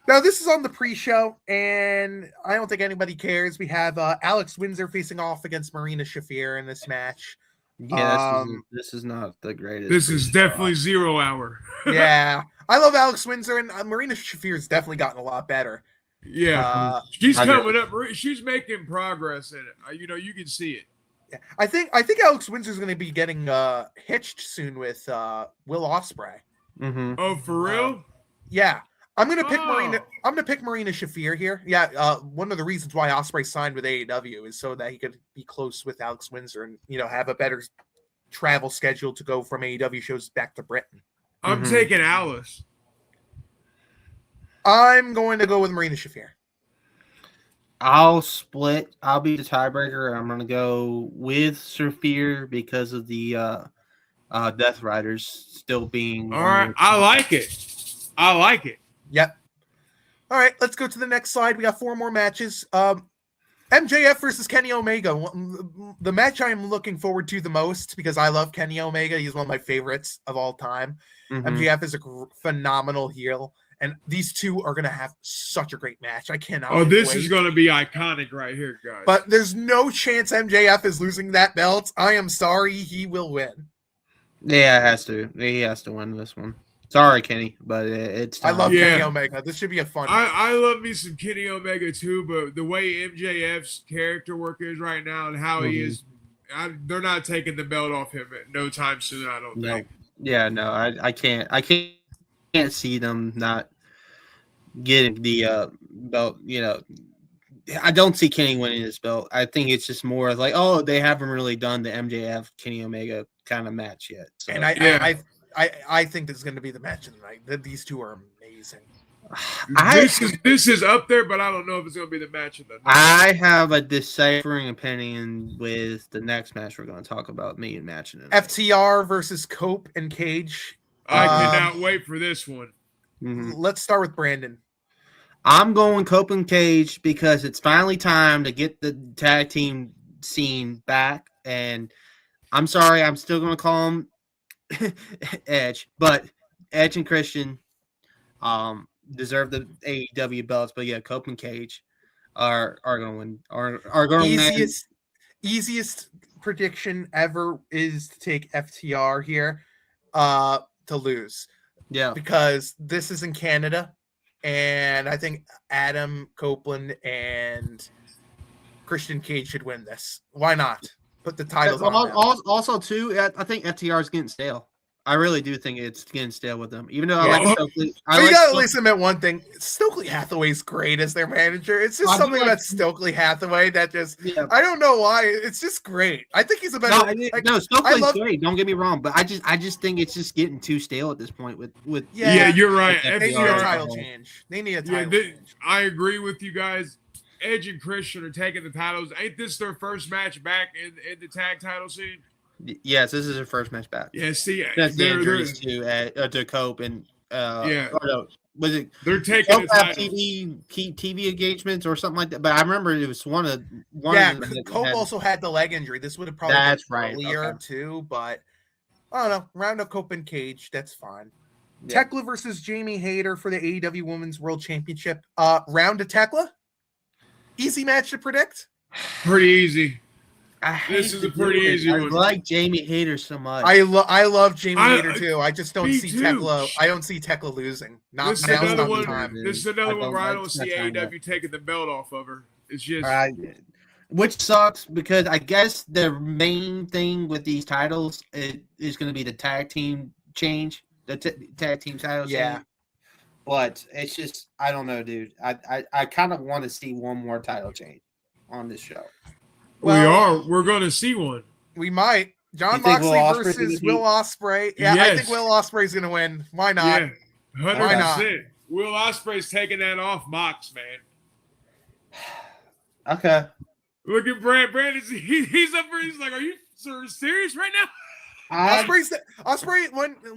Now, this is on the pre-show, and I don't think anybody cares. We have Alex Windsor facing off against Marina Shafir in this match. Yeah, this is not the greatest. This is definitely 0 hour. Yeah, I love Alex Windsor, and Marina Shafir's definitely gotten a lot better. Yeah, she's coming up. She's making progress in it. You can see it. Yeah. I think Alex Windsor's going to be getting hitched soon with Will Ospreay. Mm-hmm. Oh, for real? Yeah. I'm gonna pick Marina. I'm gonna pick Marina Shafir here. Yeah, one of the reasons why Ospreay signed with AEW is so that he could be close with Alex Windsor and have a better travel schedule to go from AEW shows back to Britain. I'm taking Alice. I'm going to go with Marina Shafir. I'll split. I'll be the tiebreaker. I'm gonna go with Shafir because of the Death Riders still being. All right, I like it. Yep. All right, let's go to the next slide. We got 4 more matches. MJF versus Kenny Omega. The match I am looking forward to the most because I love Kenny Omega. He's one of my favorites of all time. MJF is a phenomenal heel, and these two are going to have such a great match. I cannot. Oh, this is going to be iconic right here, guys. But there's no chance MJF is losing that belt. I am sorry. He will win. Yeah, it has to. He has to win this one. Sorry, Kenny, but it's time. I love Kenny Omega. This should be a fun match. I love me some Kenny Omega too, but the way MJF's character work is right now and how he is, they're not taking the belt off him at no time soon, I don't think. Yeah, no, I can't see them not getting the belt, I don't see Kenny winning this belt. I think it's just more like, they haven't really done the MJF Kenny Omega kind of match yet. So. And I think this is going to be the match of the night. These two are amazing. This is up there, but I don't know if it's going to be the match of the night. I have a deciphering opinion with the next match we're going to talk about. Me and matching it. FTR versus Cope and Cage. I cannot wait for this one. Let's start with Brandon. I'm going Cope and Cage because it's finally time to get the tag team scene back. And I'm sorry, I'm still going to call them Edge, but Edge and Christian deserve the AEW belts. But yeah, Cope and Cage are going to win. Are going to win. Easiest prediction ever is to take FTR here to lose. Yeah, because this is in Canada, and I think Adam Copeland and Christian Cage should win this. Why not? Put the titles on them. Also, too, I think FTR is getting stale. I really do think it's getting stale with them. Even though I like Stokely. You got to at least admit one thing. Stokely Hathaway's great as their manager. It's just something about Stokely Hathaway that just, I don't know why. It's just great. I think he's a better. No, Stokely's great. Don't get me wrong. But I just think it's just getting too stale at this point with Yeah, you're right. They need a title change. I agree with you guys. Edge and Christian are taking the titles. Ain't this their first match back in the tag title scene? Yes, this is their first match back. Yeah, see, that's the injuries to Cope and was it? They're taking TV engagements or something like that. But I remember it was one of Cope also had the leg injury. This would have probably been earlier too, but I don't know. Round of Cope and Cage, that's fine. Yeah. Tekla versus Jamie Hayter for the AEW Women's World Championship. Round of Tekla. Easy match to predict. Pretty easy. This is a pretty easy one. I like Jamie Hayter so much. I love Jamie Hayter too. I just don't see Tekla. I don't see Tekla losing. This is another one where I don't see AEW taking the belt off of her. It's just which sucks because I guess the main thing with these titles is going to be the tag team change, the tag team titles. Yeah. But it's just, I don't know, dude. I kind of want to see one more title change on this show. We're going to see one. We might. John Moxley versus Will Ospreay. Yeah, yes. I think Will Ospreay's going to win. Why not? Yeah, 100%. Why not? Will Ospreay's taking that off Mox, man. Okay. Look at Brandon. He's up there. He's like, are you serious right now? Ospreay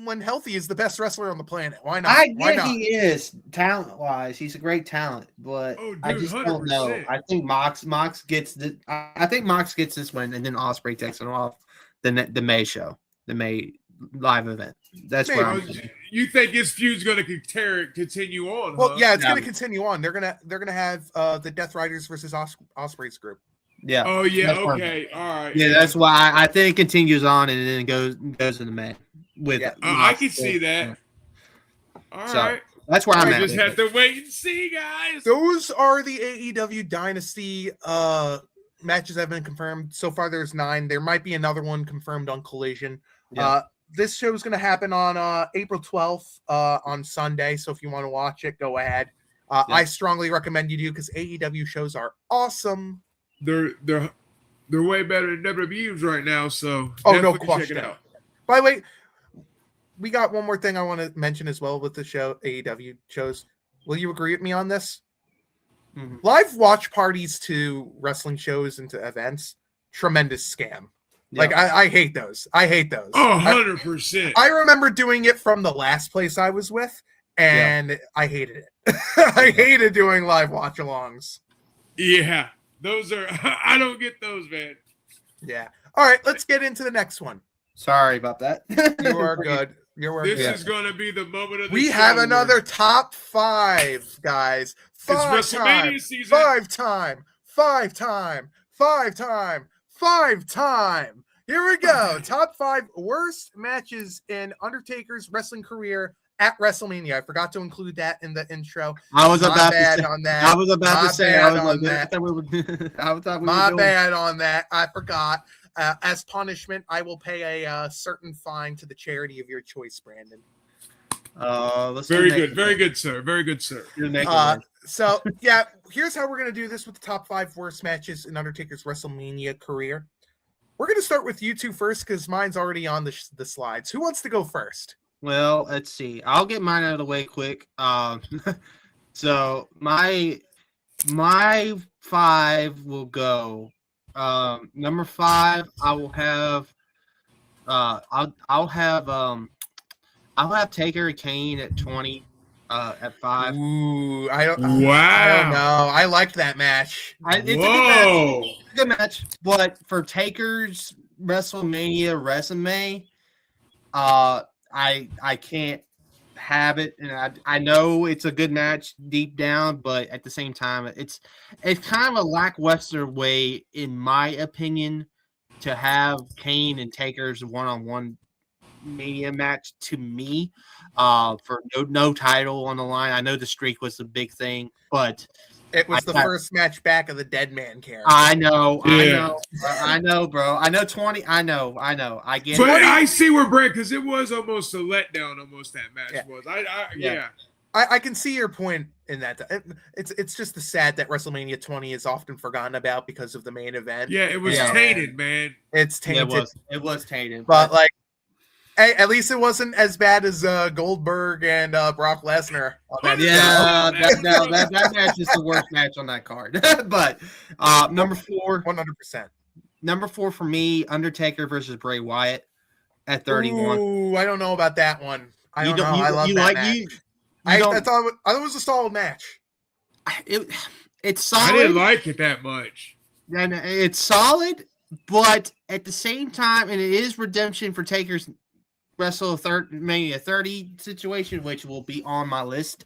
when healthy is the best wrestler on the planet. Why not? I Why get not? he is talent-wise. He's a great talent, but I just don't know. 100%. I think Mox gets I think Mox gets this win, and then Ospreay takes it off the May show, the May live event. That's where I'm thinking. You think his feud's going to continue on? Well, huh? yeah, it's going to continue on. They're gonna have the Death Riders versus Ospreay's group. Yeah. Oh yeah. That's Okay. All right. Yeah, that's why I think it continues on and then goes in the May with. I can see that. All right. That's where I'm at. Just have to wait and see, guys. Those are the AEW Dynasty matches that have been confirmed. So far, there's 9. There might be another one confirmed on Collision. Yeah. This show is going to happen on April 12th on Sunday. So if you want to watch it, go ahead. I strongly recommend you do because AEW shows are awesome. They're way better than WWE's right now. So no question. Check it out. By the way, we got one more thing I want to mention as well with the show AEW shows. Will you agree with me on this? Mm-hmm. Live watch parties to wrestling shows and to events, tremendous scam. Yeah. Like I hate those. I hate those. Oh, 100%. I remember doing it from the last place I was with, and I hated it. I hated doing live watch-alongs. Yeah, those are. I don't get those, man. Yeah. All right, let's get into the next one. Sorry about that. You are good. This is going to be the moment of the We show have another top 5, guys. It's WrestleMania season. 5 time. Here we go. Top 5 worst matches in Undertaker's wrestling career at WrestleMania. I forgot to include that in the intro. I was about to say on that. I was about to say. I was like, that. My bad on that. I forgot. As punishment, I will pay a certain fine to the charity of your choice, Brandon. Very good, sir. Very good, sir. So, yeah, here's how we're going to do this with the top 5 worst matches in Undertaker's WrestleMania career. We're going to start with you two first because mine's already on the slides. Who wants to go first? Well, let's see. I'll get mine out of the way quick. So my 5 will go. Number 5, I will have. I'll have Taker and Kane at 20. At 5. Ooh, I don't know. I liked that match. It's a good match. But for Taker's WrestleMania resume, I can't have it. And I know it's a good match deep down, but at the same time, it's kind of a lackluster way, in my opinion, to have Kane and Taker's one-on-one Mania match to me, for no title on the line. I know the streak was the big thing, but it was the first match back of the Dead Man character. I know, bro. I know 20. I know. I get but it. I see where Brent, because it was almost a letdown. Almost that match was. I can see your point in that. It's just the sad that WrestleMania 20 is often forgotten about because of the main event. Yeah, it was tainted, man. It's tainted. It was tainted, but like. Hey, at least it wasn't as bad as Goldberg and Brock Lesnar. That match is the worst match on that card. But number 4, 100%. Number 4 for me, Undertaker versus Bray Wyatt at 31. Ooh, I don't know about that one. I don't know. I love that match. I thought it was a solid match. It's solid. I didn't like it that much. And it's solid, but at the same time, and it is redemption for Taker's Mania 30 situation, which will be on my list.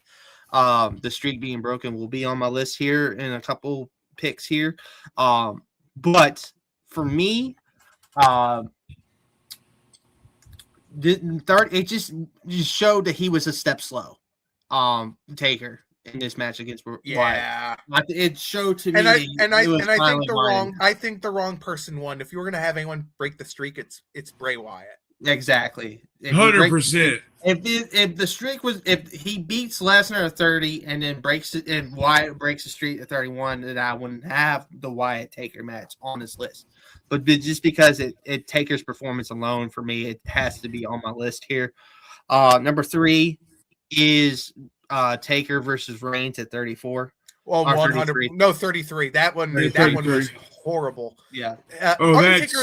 The streak being broken will be on my list here in a couple picks here. But for me, it just showed that he was a step slow. Taker in this match against Wyatt. It showed to me, I think the wrong person won. If you were gonna have anyone break the streak, it's Bray Wyatt. Exactly. 100%. If the streak was, if he beats Lesnar at 30 and then breaks it, and Wyatt breaks the streak at 31, then I wouldn't have the Wyatt Taker match on this list. But just because it Taker's performance alone, for me, it has to be on my list here. Number 3 is Taker versus Reigns at 34. Well, 100. No, 33. That one was horrible. Yeah. That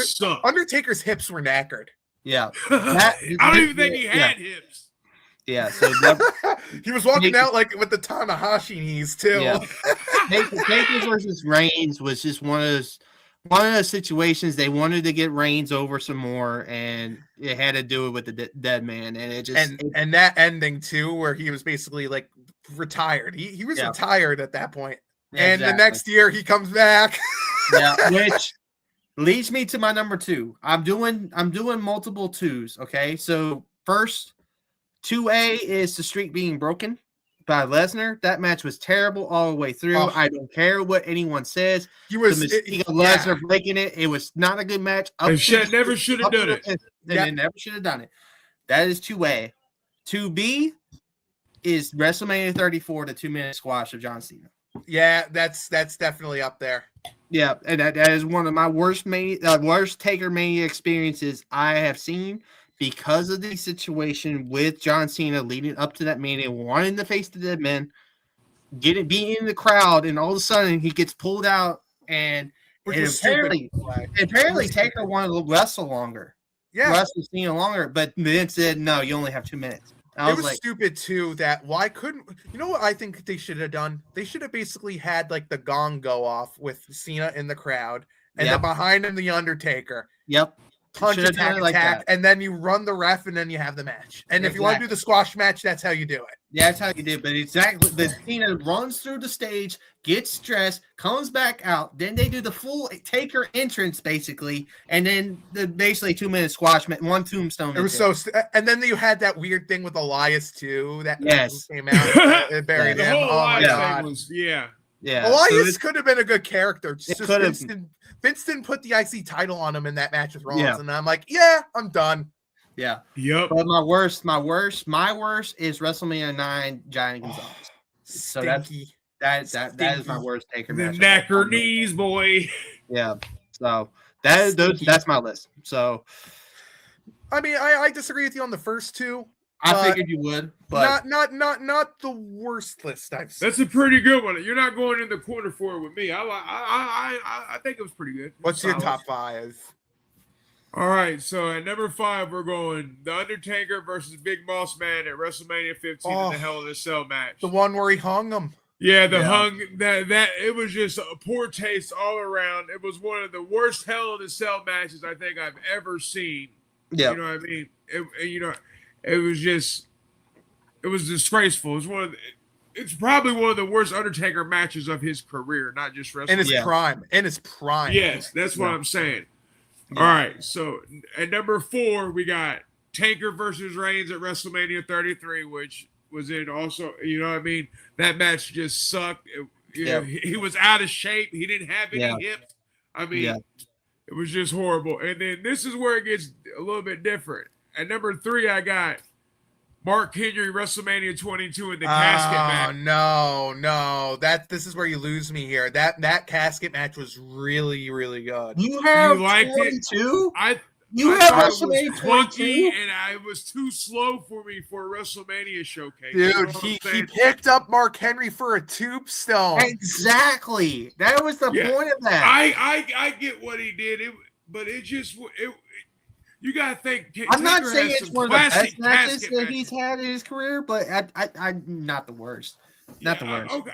sucked. Undertaker's hips were knackered. Yeah. I don't even think he had hips. Yeah. So he was walking out like with the Tanahashi knees too. Yeah. Taker versus Reigns was just one of those situations. They wanted to get Reigns over some more, and it had to do it with the dead man, and it just and that ending too, where he was basically like retired. He was retired at that point. And the next year he comes back. Yeah, which leads me to my number 2. I'm doing multiple 2s. Okay, so first 2A is the streak being broken by Lesnar. That match was terrible all the way through. I don't care what anyone says. Lesnar breaking it. It was not a good match. Never should have done it. They never should have done it. That is 2A. 2B is WrestleMania 34, the 2-minute squash of John Cena. Yeah, that's definitely up there. Yeah, and that is one of my worst Taker Mania experiences I have seen because of the situation with John Cena leading up to that Mania, wanting to face the dead man, being in the crowd, and all of a sudden he gets pulled out, and apparently Taker wanted to wrestle longer. Yeah, wrestle Cena longer, but then said, "No, you only have 2 minutes." It was stupid too. That why couldn't you know what I think they should have done? They should have basically had like the gong go off with Cena in the crowd, and then behind him the Undertaker. Yep. Punch, attack, and then you run the ref, and then you have the match. And if you want to do the squash match, that's how you do it. Yeah, that's how you do it. But exactly, the Cena runs through the stage, gets dressed, comes back out. Then they do the full Taker entrance, basically, and then the basically 2-minute squash, one tombstone. It was and then you had that weird thing with Elias too. That came out, it buried him. The whole Elias thing was, yeah. Elias could have been a good character. Vince didn't put the IC title on him in that match with Rollins, and I'm like, yeah, I'm done. Yeah. Yep. But my worst is WrestleMania 9 Giant Gonzalez. So that is my worst Taker match. The neck or knees, boy. Yeah. So that's my list. So I mean, I disagree with you on the first 2. I figured you would, but not the worst list I've seen. That's a pretty good one. You're not going in the corner for it with me. I think it was pretty good. What's your top 5? All right, so at number 5, we're going The Undertaker versus Big Boss Man at WrestleMania 15 in the Hell in a Cell match. The one where he hung him. Yeah, hung that it was just a poor taste all around. It was one of the worst Hell in a Cell matches I think I've ever seen. Yeah, you know what I mean. It was disgraceful. It's probably one of the worst Undertaker matches of his career, not just wrestling. In his prime. Yes, that's what I'm saying. All right, so at number 4, we got Taker versus Reigns at WrestleMania 33, which was in also, you know what I mean? That match just sucked. He was out of shape. He didn't have any hips. I mean, it was just horrible. And then this is where it gets a little bit different. At number 3, I got Mark Henry, WrestleMania 22 in the casket match. No. This is where you lose me here. That casket match was really, really good. You liked 22? You have WrestleMania 22? And it was too slow for me for a WrestleMania showcase. Dude, he picked up Mark Henry for a tombstone. Exactly. That was the point of that. I get what he did, but it just you gotta think. I'm not saying it's one of the best matches that he's had in his career, but I not the worst. Not the worst. Okay,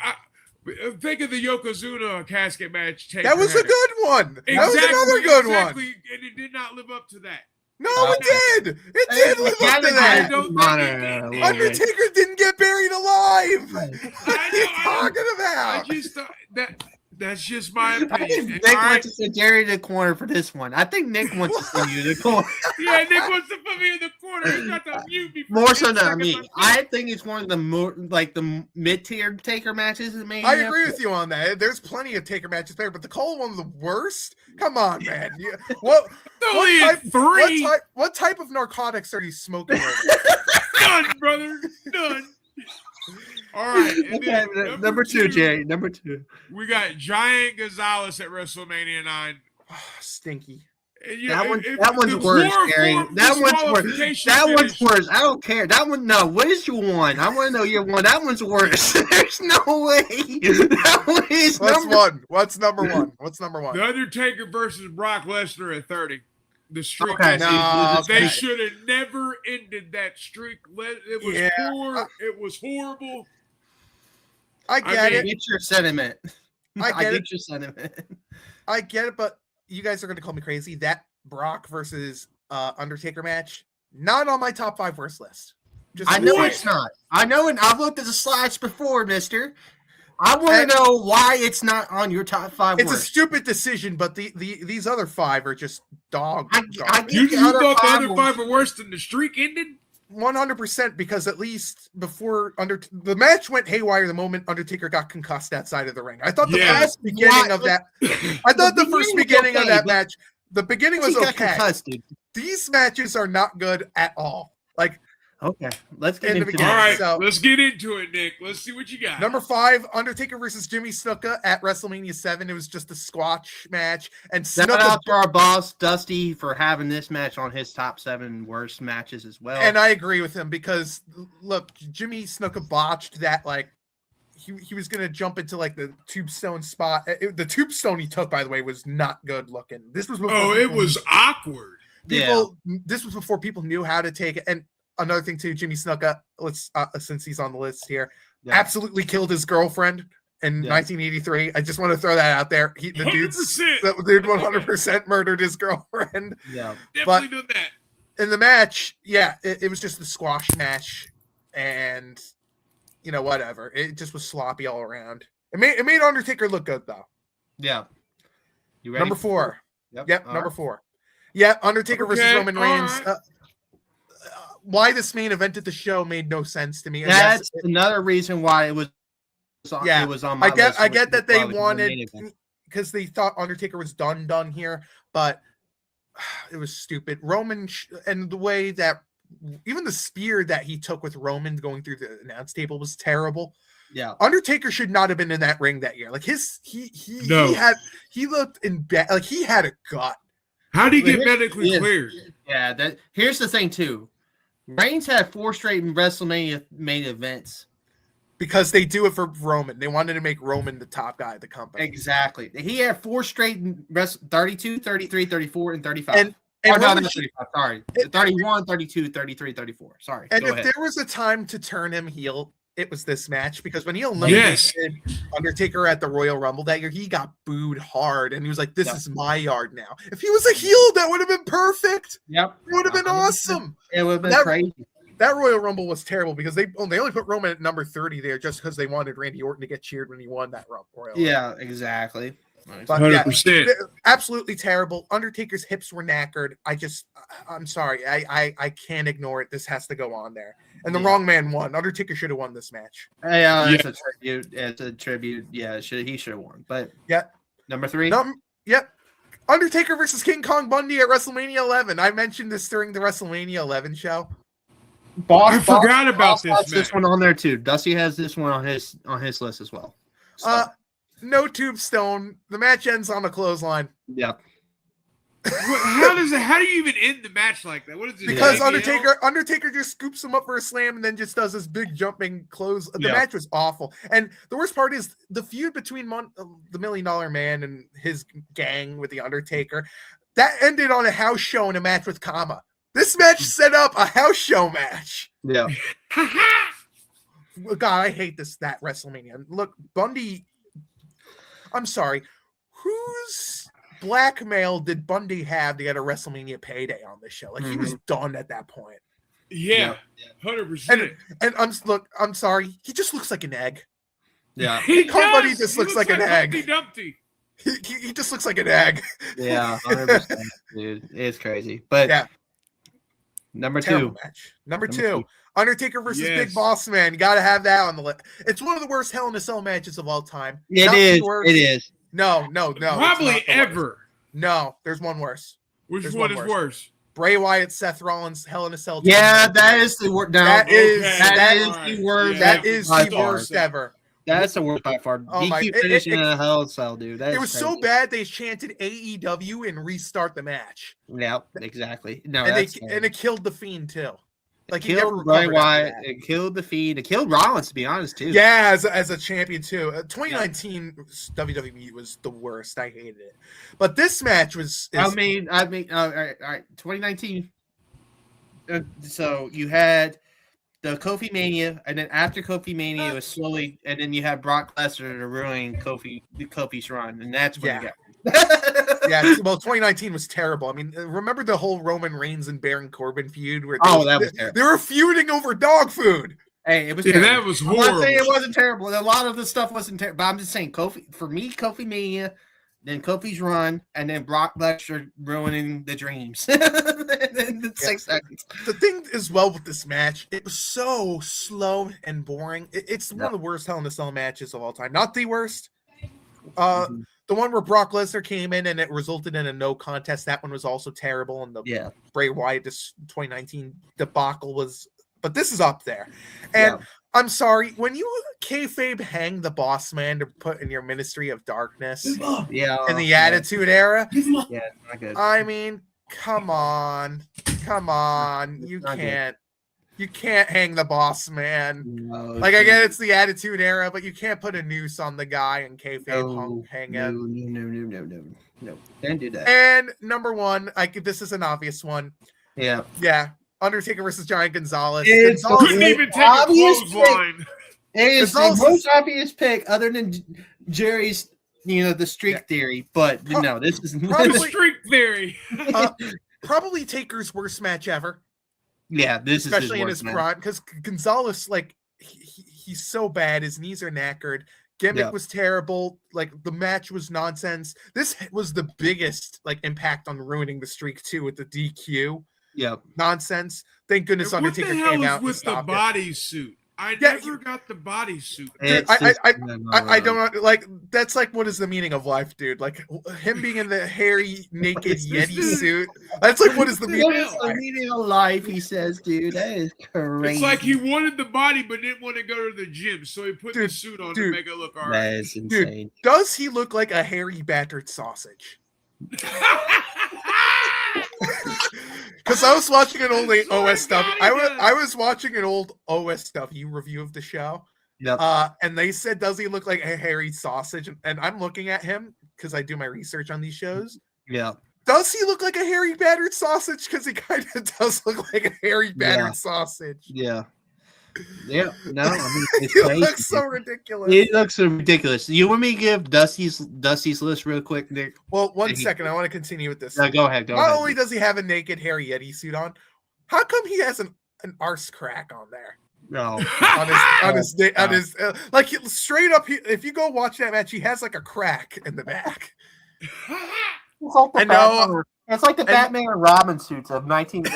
think of the Yokozuna casket match. That was a good one. Exactly, that was another good one. And it did not live up to that. No, it did. It did live up to that. Undertaker didn't get buried alive. What are you talking about? I just thought that's just my opinion. I think Nick wants to send Jerry to the corner for this one. I think Nick wants to send you to the corner. Yeah, Nick wants to put me in the corner. He's got to mute me. More so than me. I think it's one of the more the mid-tier Taker matches in Mania. I agree with you on that. There's plenty of Taker matches there, but to call one of the worst? Come on, man. What type of narcotics are you smoking? None, brother. None. All right. Okay, number 2, Jerry. Number 2. We got Giant Gonzalez at WrestleMania 9. Stinky. That one's worse, Gary. That one's worse. I don't care. That one, no. What is your one? I want to know your one. That one's worse. There's no way. That one is What's number one? What's number one? The Undertaker versus Brock Lesnar at 30. The streak. Okay, No, They okay. should have never ended that streak. It was poor. It was horrible. I get I it. get your sentiment. I get it. Your sentiment. I get it, but you guys are going to call me crazy. That Brock versus Undertaker match, not on my top 5 worst list. I know it's not. I know, and I've looked at the slides before, mister. I want to know why it's not on your top 5 It's worst. a stupid decision, but these other 5 are just dog. You thought the other 5 were worse than the streak ended? 100%, because at least before the match went haywire the moment Undertaker got concussed outside of the ring. I thought the first beginning of that. I thought the first beginning of that match. The beginning was okay. Concussed, These matches are not good at all. Like, okay, let's get into it. All right, let's get into it, Nick. Let's see what you got. Number 5, Undertaker versus Jimmy Snuka at WrestleMania 7. It was just a squash match. And shout out to our boss, Dusty, for having this match on his top 7 worst matches as well. And I agree with him because, look, Jimmy Snuka botched that, like, he was going to jump into, like, the tombstone spot. The tombstone he took, by the way, was not good looking. This was before it was awkward. This was before people knew how to take it. And another thing too, Jimmy Snuka, since he's on the list here, absolutely killed his girlfriend in 1983. I just want to throw that out there. The dude 100% murdered his girlfriend. Yeah, definitely did that. In the match, it was just the squash match, and whatever. It just was sloppy all around. It made Undertaker look good though. Yeah. You ready? Number 4. Yep. Number right. 4. Yeah, Undertaker versus Roman Reigns. Right. Why this main event at the show made no sense to me. And that's another reason why it was on my list. I get that they wanted, because they thought Undertaker was done here, but it was stupid. Roman and the way that even the spear that he took with Roman going through the announce table was terrible. Yeah, Undertaker should not have been in that ring that year. Like he looked in bad. Like he had a gut. How do you get medically cleared? Yeah, here's the thing too. Reigns had 4 straight WrestleMania main events. Because they do it for Roman. They wanted to make Roman the top guy of the company. Exactly. He had 4 straight 32, 33, 34, and 35. And not 35, sorry. 31, 32, 33, 34. Sorry. And if there was a time to turn him heel, it was this match, because when he eliminated Undertaker at the Royal Rumble that year, he got booed hard, and he was like, "This is my yard now." If he was a heel, that would have been perfect. Yep, it would have been awesome. It would have been crazy. That Royal Rumble was terrible because they only put Roman at number 30 there just because they wanted Randy Orton to get cheered when he won that Royal Rumble. Yeah, exactly. But 100%. Absolutely terrible. Undertaker's hips were knackered. I'm sorry. I can't ignore it. This has to go on there. And the wrong man won. Undertaker should have won this match. It's a tribute. It's a tribute. Yeah, he should have won. But number 3. Undertaker versus King Kong Bundy at WrestleMania 11. I mentioned this during the WrestleMania 11 show. I forgot about this one on there too. Dusty has this one on his list as well. No tombstone. The match ends on a clothesline. Yep. How do you even end the match like that? What is it? Because Undertaker just scoops him up for a slam and then just does this big jumping close. The match was awful. And the worst part is the feud between the $1 Million Man and his gang with the Undertaker. That ended on a house show and a match with Kama. This match set up a house show match. Yeah. God, I hate that WrestleMania. Look, Bundy. I'm sorry. Whose blackmail did Bundy have to get a WrestleMania payday on this show? Like he was done at that point. Yeah, 100%. And I'm sorry. He just looks like an egg. Yeah, Bundy just looks like an egg. Humpty Dumpty. He just looks like an egg. Yeah, 100%, dude. It's crazy. But number 2. Match. Number two. Undertaker versus Big Boss Man. You got to have that on the list. It's one of the worst Hell in a Cell matches of all time. It is. No. Probably ever. No, there's one worse. Which one is worse? Bray Wyatt, Seth Rollins, Hell in a Cell. Yeah, that is the worst. That is the worst. That is the worst ever. That's the worst by far. DQ finishing in a Hell in a Cell, dude. It was crazy. So bad they chanted AEW and restart the match. Yeah, exactly. No, and it killed the Fiend too. Like it he never killed Bray recovered after Wyatt. that. It killed the Fiend. It killed Rollins, to be honest, too. Yeah, as a champion too. 2019 WWE was the worst. I hated it. But this match was. All right. 2019. So you had the Kofi Mania, and then after Kofi Mania, it was slowly, and then you had Brock Lesnar to ruin Kofi's run, and that's when you got. Yeah, well, 2019 was terrible. I mean, remember the whole Roman Reigns and Baron Corbin feud where that was terrible. They were feuding over dog food. Hey, it was terrible. That was horrible. I'm not saying it wasn't terrible. A lot of the stuff wasn't terrible, but I'm just saying Kofi Mania, then Kofi's run, and then Brock Lesnar ruining the dreams. in 6 seconds. The thing as well with this match, it was so slow and boring. It's one of the worst Hell in a Cell matches of all time. Not the worst. The one where Brock Lesnar came in and it resulted in a no contest. That one was also terrible. And the Bray Wyatt 2019 debacle was, but this is up there. And I'm sorry, when you kayfabe hang the boss man to put in your Ministry of Darkness in the Attitude Era, not good. I mean, come on. You can't hang the boss man. No, I get it's the Attitude Era, but you can't put a noose on the guy and kayfabe hang him. No, don't do that. And number one, this is an obvious one. Yeah. Undertaker versus Giant Gonzalez. Couldn't even take a clothesline. It is the most obvious pick, other than Jerry's, the streak theory. But no, this is the streak theory. Probably Taker's worst match ever. Yeah, this especially is in his prime, because Gonzalez, he's so bad. His knees are knackered. Gimmick was terrible. The match was nonsense. This was the biggest impact on ruining the streak too with the DQ. Nonsense. Thank goodness Undertaker came out with the bodysuit. I never got the bodysuit. I don't that's what is the meaning of life, dude? Him being in the hairy, naked Yeti suit. That's what is the meaning of life, he says, dude. That is crazy. It's like he wanted the body but didn't want to go to the gym, so he put the suit on to make it look all right. That is insane. Dude, does he look like a hairy, battered sausage? Because I was watching an old OSW. I was watching an old OSW review of the show. And they said, does he look like a hairy sausage? And I'm looking at him because I do my research on these shows. Does he look like a hairy battered sausage? Because he kind of does look like a hairy battered sausage. No, it's he crazy. Looks so ridiculous. It looks so ridiculous. You want me to give Dusty's list real quick, Nick? Well, one second. I want to continue with this. No, go ahead. Not only does he have a naked hairy Yeti suit on, how come he has an arse crack on there? No, on his straight up. If you go watch that match, he has a crack in the back. It's like the Batman and Robin suits of 19. The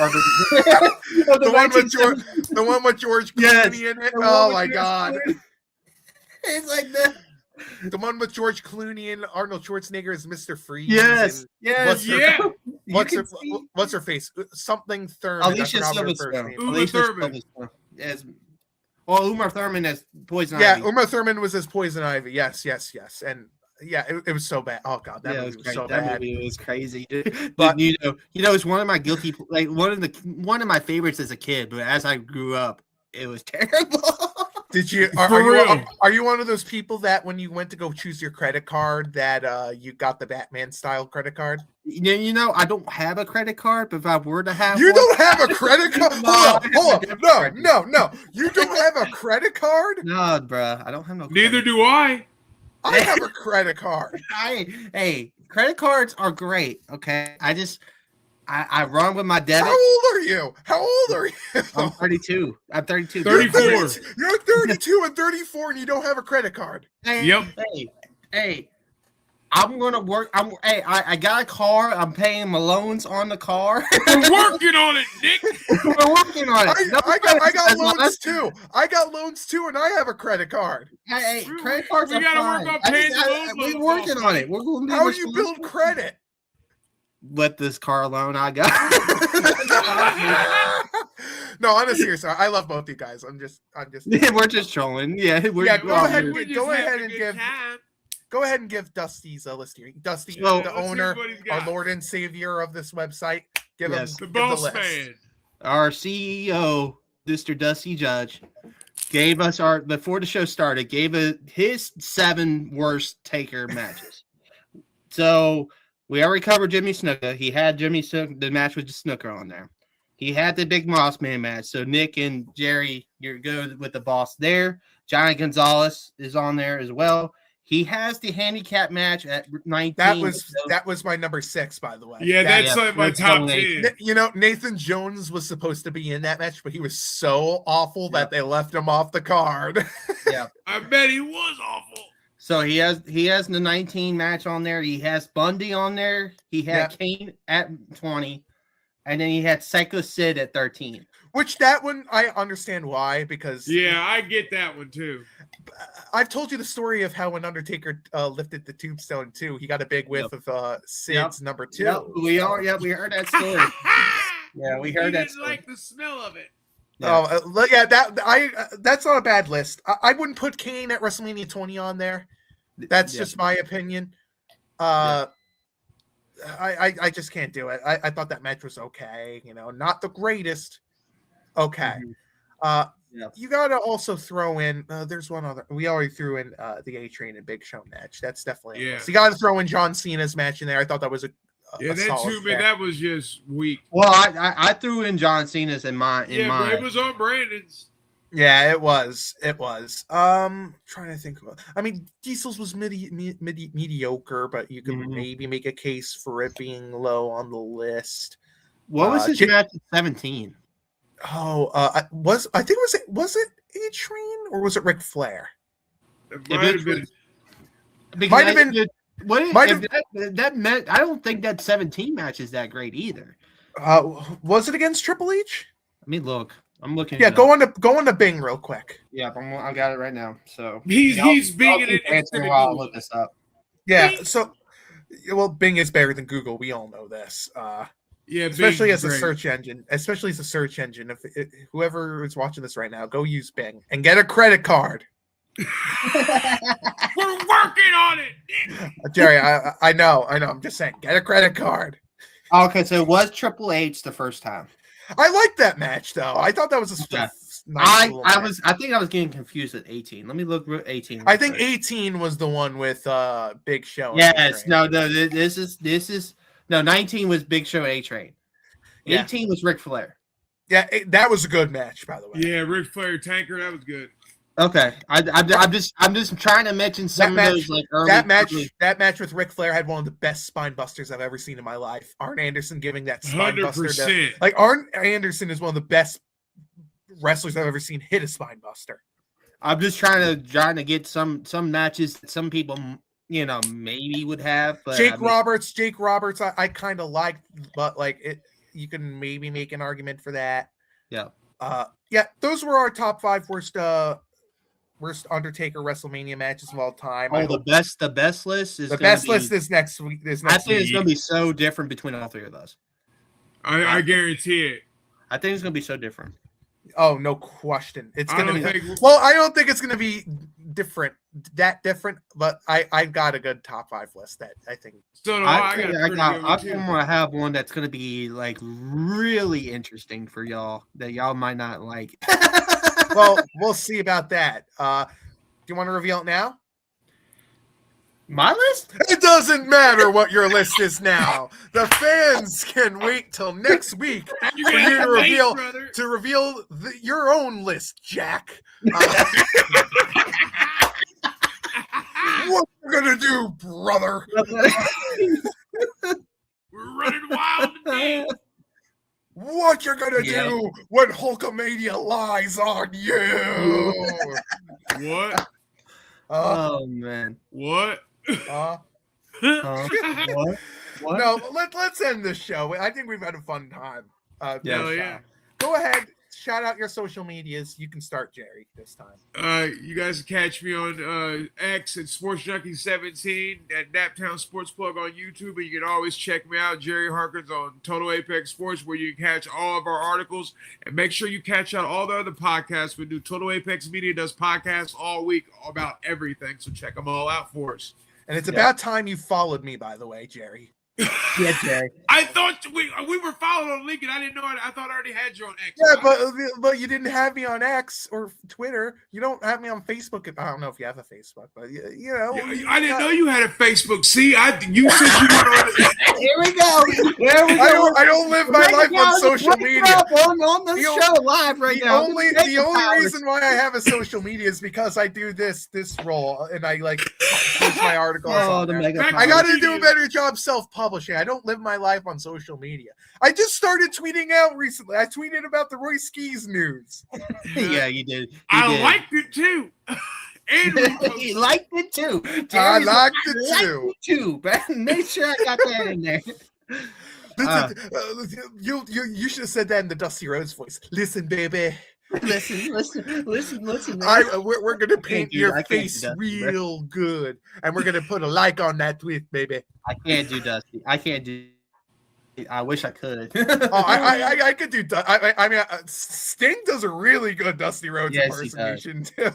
one with George Clooney in it. Oh my God! It's like the one with George Clooney and Arnold Schwarzenegger as Mr. Freeze. Yes. What's her face? Something Thurman. Alicia Silverstone. Uma Thurman. Uma Thurman as Poison Ivy. Yeah, Uma Thurman was as Poison Ivy. Yes. And yeah, it was so bad. Oh God, that movie was so bad. That movie was crazy, dude. But it's one of my guilty, one of my favorites as a kid. But as I grew up, it was terrible. Did you? Are you one of those people that when you went to go choose your credit card that you got the Batman style credit card? I don't have a credit card, but if I were to have, don't have a credit card. Hold on. No. You don't have a credit card? No, bro. I don't have no. Neither do I. I have a credit card. Hey, credit cards are great. Okay, I run with my debit. How old are you? I'm 32. I'm 32. 34. You're 32 and 34, and you don't have a credit card. Hey. I'm gonna work. I got a car. I'm paying my loans on the car. We're working on it, Nick. We're working on it. I got loans too. I got loans too, and I have a credit card. Hey, credit cards. We gotta work on paying loans. We're working on it. We're going to. How do you build credit? With this car loan I got. No, on a serious note, I love both you guys. I'm just. We're just trolling. Yeah. Go ahead and give Dusty's a list here. Dusty, the owner, our Lord and Savior of this website. Give him the boss man. Our CEO, Mr. Dusty Judge, gave us before the show started, his 7 worst Taker matches. So we already covered Jimmy Snuka. He had the match with Snuka on there. He had the Big Moss Man match. So Nick and Jerry, you're good with the boss there. Johnny Gonzalez is on there as well. He has the handicap match at 19. That was my number 6, by the way. Yeah, that's like my top 10. You know, Nathan Jones was supposed to be in that match, but he was so awful that they left him off the card. Yeah, I bet he was awful. So he has the 19 match on there. He has Bundy on there. He had Kane at 20, and then he had Psycho Sid at 13. Which that one I understand why, because I get that one too. I've told you the story of how when Undertaker lifted the tombstone too, he got a big whiff of Sid's number 2. Yep. We heard that story. Yeah, we heard that. Didn't like the smell of it. Yeah. That's not a bad list. I wouldn't put Kane at WrestleMania 20 on there. That's just my opinion. I just can't do it. I thought that match was okay. You know, not the greatest. Okay. You gotta also throw in. There's one other. We already threw in the A-Train and Big Show match. That's definitely. So you gotta throw in John Cena's match in there. I thought that was a that was just weak. Well, I threw in John Cena's in mine. But it was on Brandon's. Yeah, it was. Trying to think about. I mean, Diesel's was mediocre, but you can maybe make a case for it being low on the list. What was his match at 17? Oh, was it A-Train or was it Ric Flair? It might have been. Might have been. That meant I don't think that 17 match is that great either. Was it against Triple H? Let me look. I'm looking. Yeah, go on to Bing real quick. Yeah, I got it right now. So he's Binging it. Answering while I look this up. Yeah. Bing. So, well, Bing is better than Google. We all know this. Especially as a search engine. If whoever is watching this right now, go use Bing and get a credit card. We're working on it, Jerry. I know. I'm just saying, get a credit card. Okay, so it was Triple H the first time. I liked that match though. I thought that was a nice I think I was getting confused at 18. Let me look at 18. I think 18 was the one with Big Show. Yes, this is 19 was Big Show A-Train. 18 was Ric Flair. Yeah, that was a good match, by the way. Yeah, Ric Flair Tanker, that was good. Okay, I'm just trying to mention some of those like early. That match with Ric Flair had one of the best spine busters I've ever seen in my life. Arn Anderson giving that spine 100%. buster. Arn Anderson is one of the best wrestlers I've ever seen hit a spine buster. I'm just trying to get some matches that some people maybe would have. But Jake Roberts, I kind of liked, but you can maybe make an argument for that. Yeah. Those were our top 5 worst Undertaker WrestleMania matches of all time. The best list is is next week. I think it's going to be so different between all 3 of us. I guarantee it. I think it's going to be so different. Oh, no question. It's going to be. Well, I don't think it's going to be different, but I got a good top 5 list that I think. So I'm going to have one that's going to be really interesting for y'all that y'all might not like. Well, we'll see about that. Do you want to reveal it now? My list? It doesn't matter what your list is now. The fans can wait till next week for you to reveal your own list, Jack. What you gonna do, brother? We're running wild today. What you're gonna do when Hulkamania lies on you? What? Oh man. What? What? No, let's end this show. I think we've had a fun time. Yeah. Go ahead. Shout out your social medias. You can start, Jerry, this time. You guys can catch me on X at Sports Junkie 17 at Naptown Sports Plug on YouTube, and you can always check me out, Jerry Harkins, on Total Apex Sports, where you can catch all of our articles. And make sure you catch out all the other podcasts we do. Total Apex Media does podcasts all week about everything, so check them all out for us. And it's about time you followed me, by the way, Jerry. Yeah, Jerry. I thought we were following on Lincoln. I didn't know. I thought I already had you on X. Yeah, but you didn't have me on X or Twitter. You don't have me on Facebook. I don't know if you have a Facebook, but you know. Yeah, I didn't know you had a Facebook. See, you said you went on it. Here we go. Here we go. I don't live my life on social media. On the show live right now. The only reason why I have a social media is because I do this role and I like post my articles. Oh, the mega I got to do a better job self-publishing. I don't live my life on social media. I just started tweeting out recently. I tweeted about the Royce Keys news. Yeah, you did. I liked it too. He liked it too. I liked it too. But make sure I got that in there. You should have said that in the Dusty Rhodes voice. Listen, baby. Listen. We're gonna paint your face real good, and we're gonna put a like on that tweet, baby. I can't do Dusty. I can't do. I wish I could. I could do. I mean, Sting does a really good Dusty Rhodes impersonation too.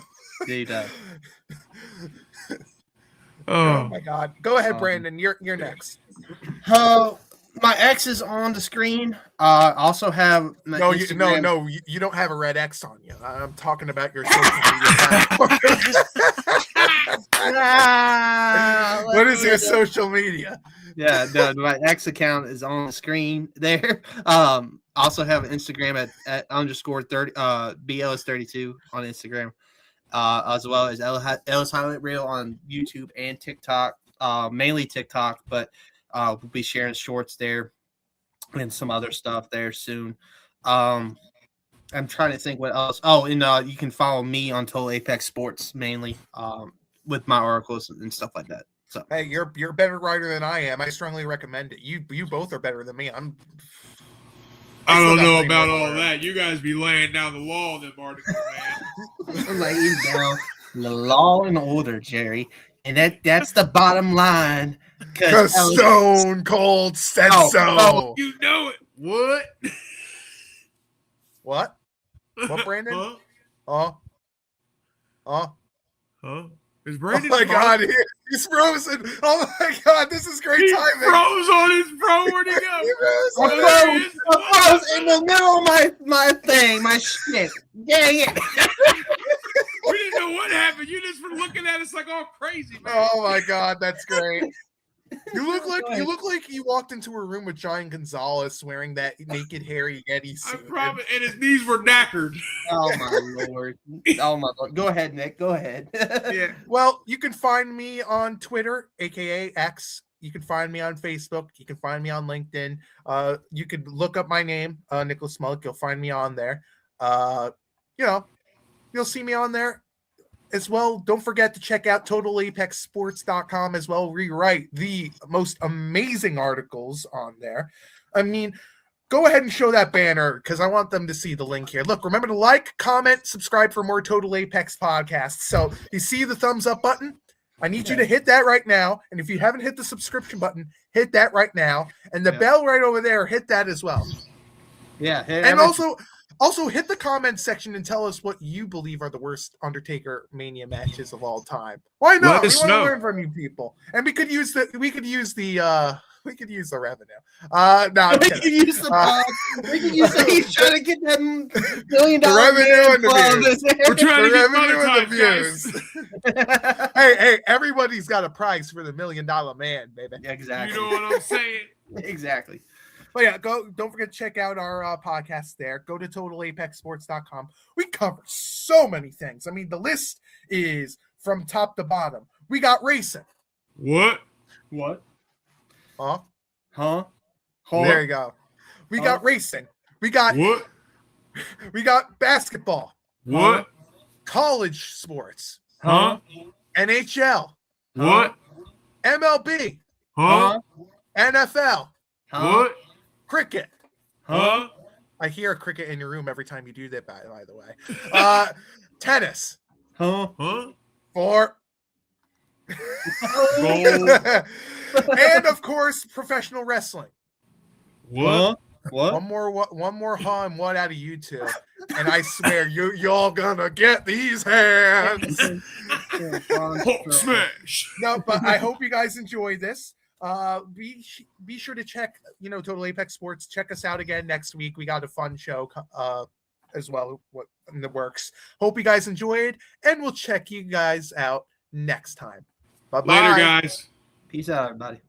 He does. Oh my God! Go ahead, Brandon. You're next. My X is on the screen. Also have no, you don't have a red X on you. I'm talking about your social media. What is your social media? Yeah, my X account is on the screen there. Also have an Instagram at _30 BLS32 on Instagram, as well as Ellis Highlight Reel on YouTube and TikTok. Mainly TikTok, but we'll be sharing shorts there and some other stuff there soon. I'm trying to think what else. Oh, and you can follow me on Total Apex Sports mainly with my articles and stuff like that. So hey, you're a better writer than I am. I strongly recommend it. You both are better than me. I don't know about all that. You guys be laying down the law in them articles, man. Laying down the law and order, Jerry. And that's the bottom line. Because Stone Cold said so. You know it. What? What? What, Brandon? Huh? Is Brandon? Oh my God, he's frozen. Oh my God, this is great timing. He froze on his phone. Where'd he go? I froze in the middle of my thing, my shit. Dang it. We didn't know what happened. You just were looking at us like all crazy, man. Oh my God, that's great. You look like you walked into a room with Giant Gonzalez wearing that naked hairy Yeti suit. I promise, and his knees were knackered. Oh my Lord. Oh my Lord. Go ahead, Nick. Go ahead. Yeah. Well, you can find me on Twitter, aka X. You can find me on Facebook. You can find me on LinkedIn. You could look up my name, Nicholas Mullick. You'll find me on there. You'll see me on there as well. Don't forget to check out TotalApexSports.com as well. Rewrite the most amazing articles on there. I mean, go ahead and show that banner because I want them to see the link here. Look, remember to like, comment, subscribe for more Total Apex podcasts. So you see the thumbs up button? I need you to hit that right now. And if you haven't hit the subscription button, hit that right now. And the bell right over there, hit that as well. Yeah. And also hit the comment section and tell us what you believe are the worst Undertaker Mania matches of all time. Why not? We want to learn from you people. And we could use the revenue. No, we could use the he's trying to get that $1 million revenue and the views. We're trying to get monetized, guys. Hey, everybody's got a prize for the $1 million man, baby. Exactly. You know what I'm saying? Exactly. But yeah, don't forget to check out our podcast there. Go to TotalApexSports.com. We cover so many things. I mean, the list is from top to bottom. We got racing. What? Huh? There you go. We got racing. We got what? We got basketball. What? College sports. Huh? NHL. What? MLB. Huh? NFL. What? Cricket. Huh? I hear a cricket in your room every time you do that, by the way. Tennis. Huh? For and of course, professional wrestling. What? One more huh and what out of you two, and I swear y'all gonna get these hands. Hulk smash. No, but I hope you guys enjoyed this. Be sure to check, Total Apex Sports. Check us out again next week. We got a fun show as well in the works. Hope you guys enjoyed, and we'll check you guys out next time. Bye-bye. Later, guys. Peace out, everybody.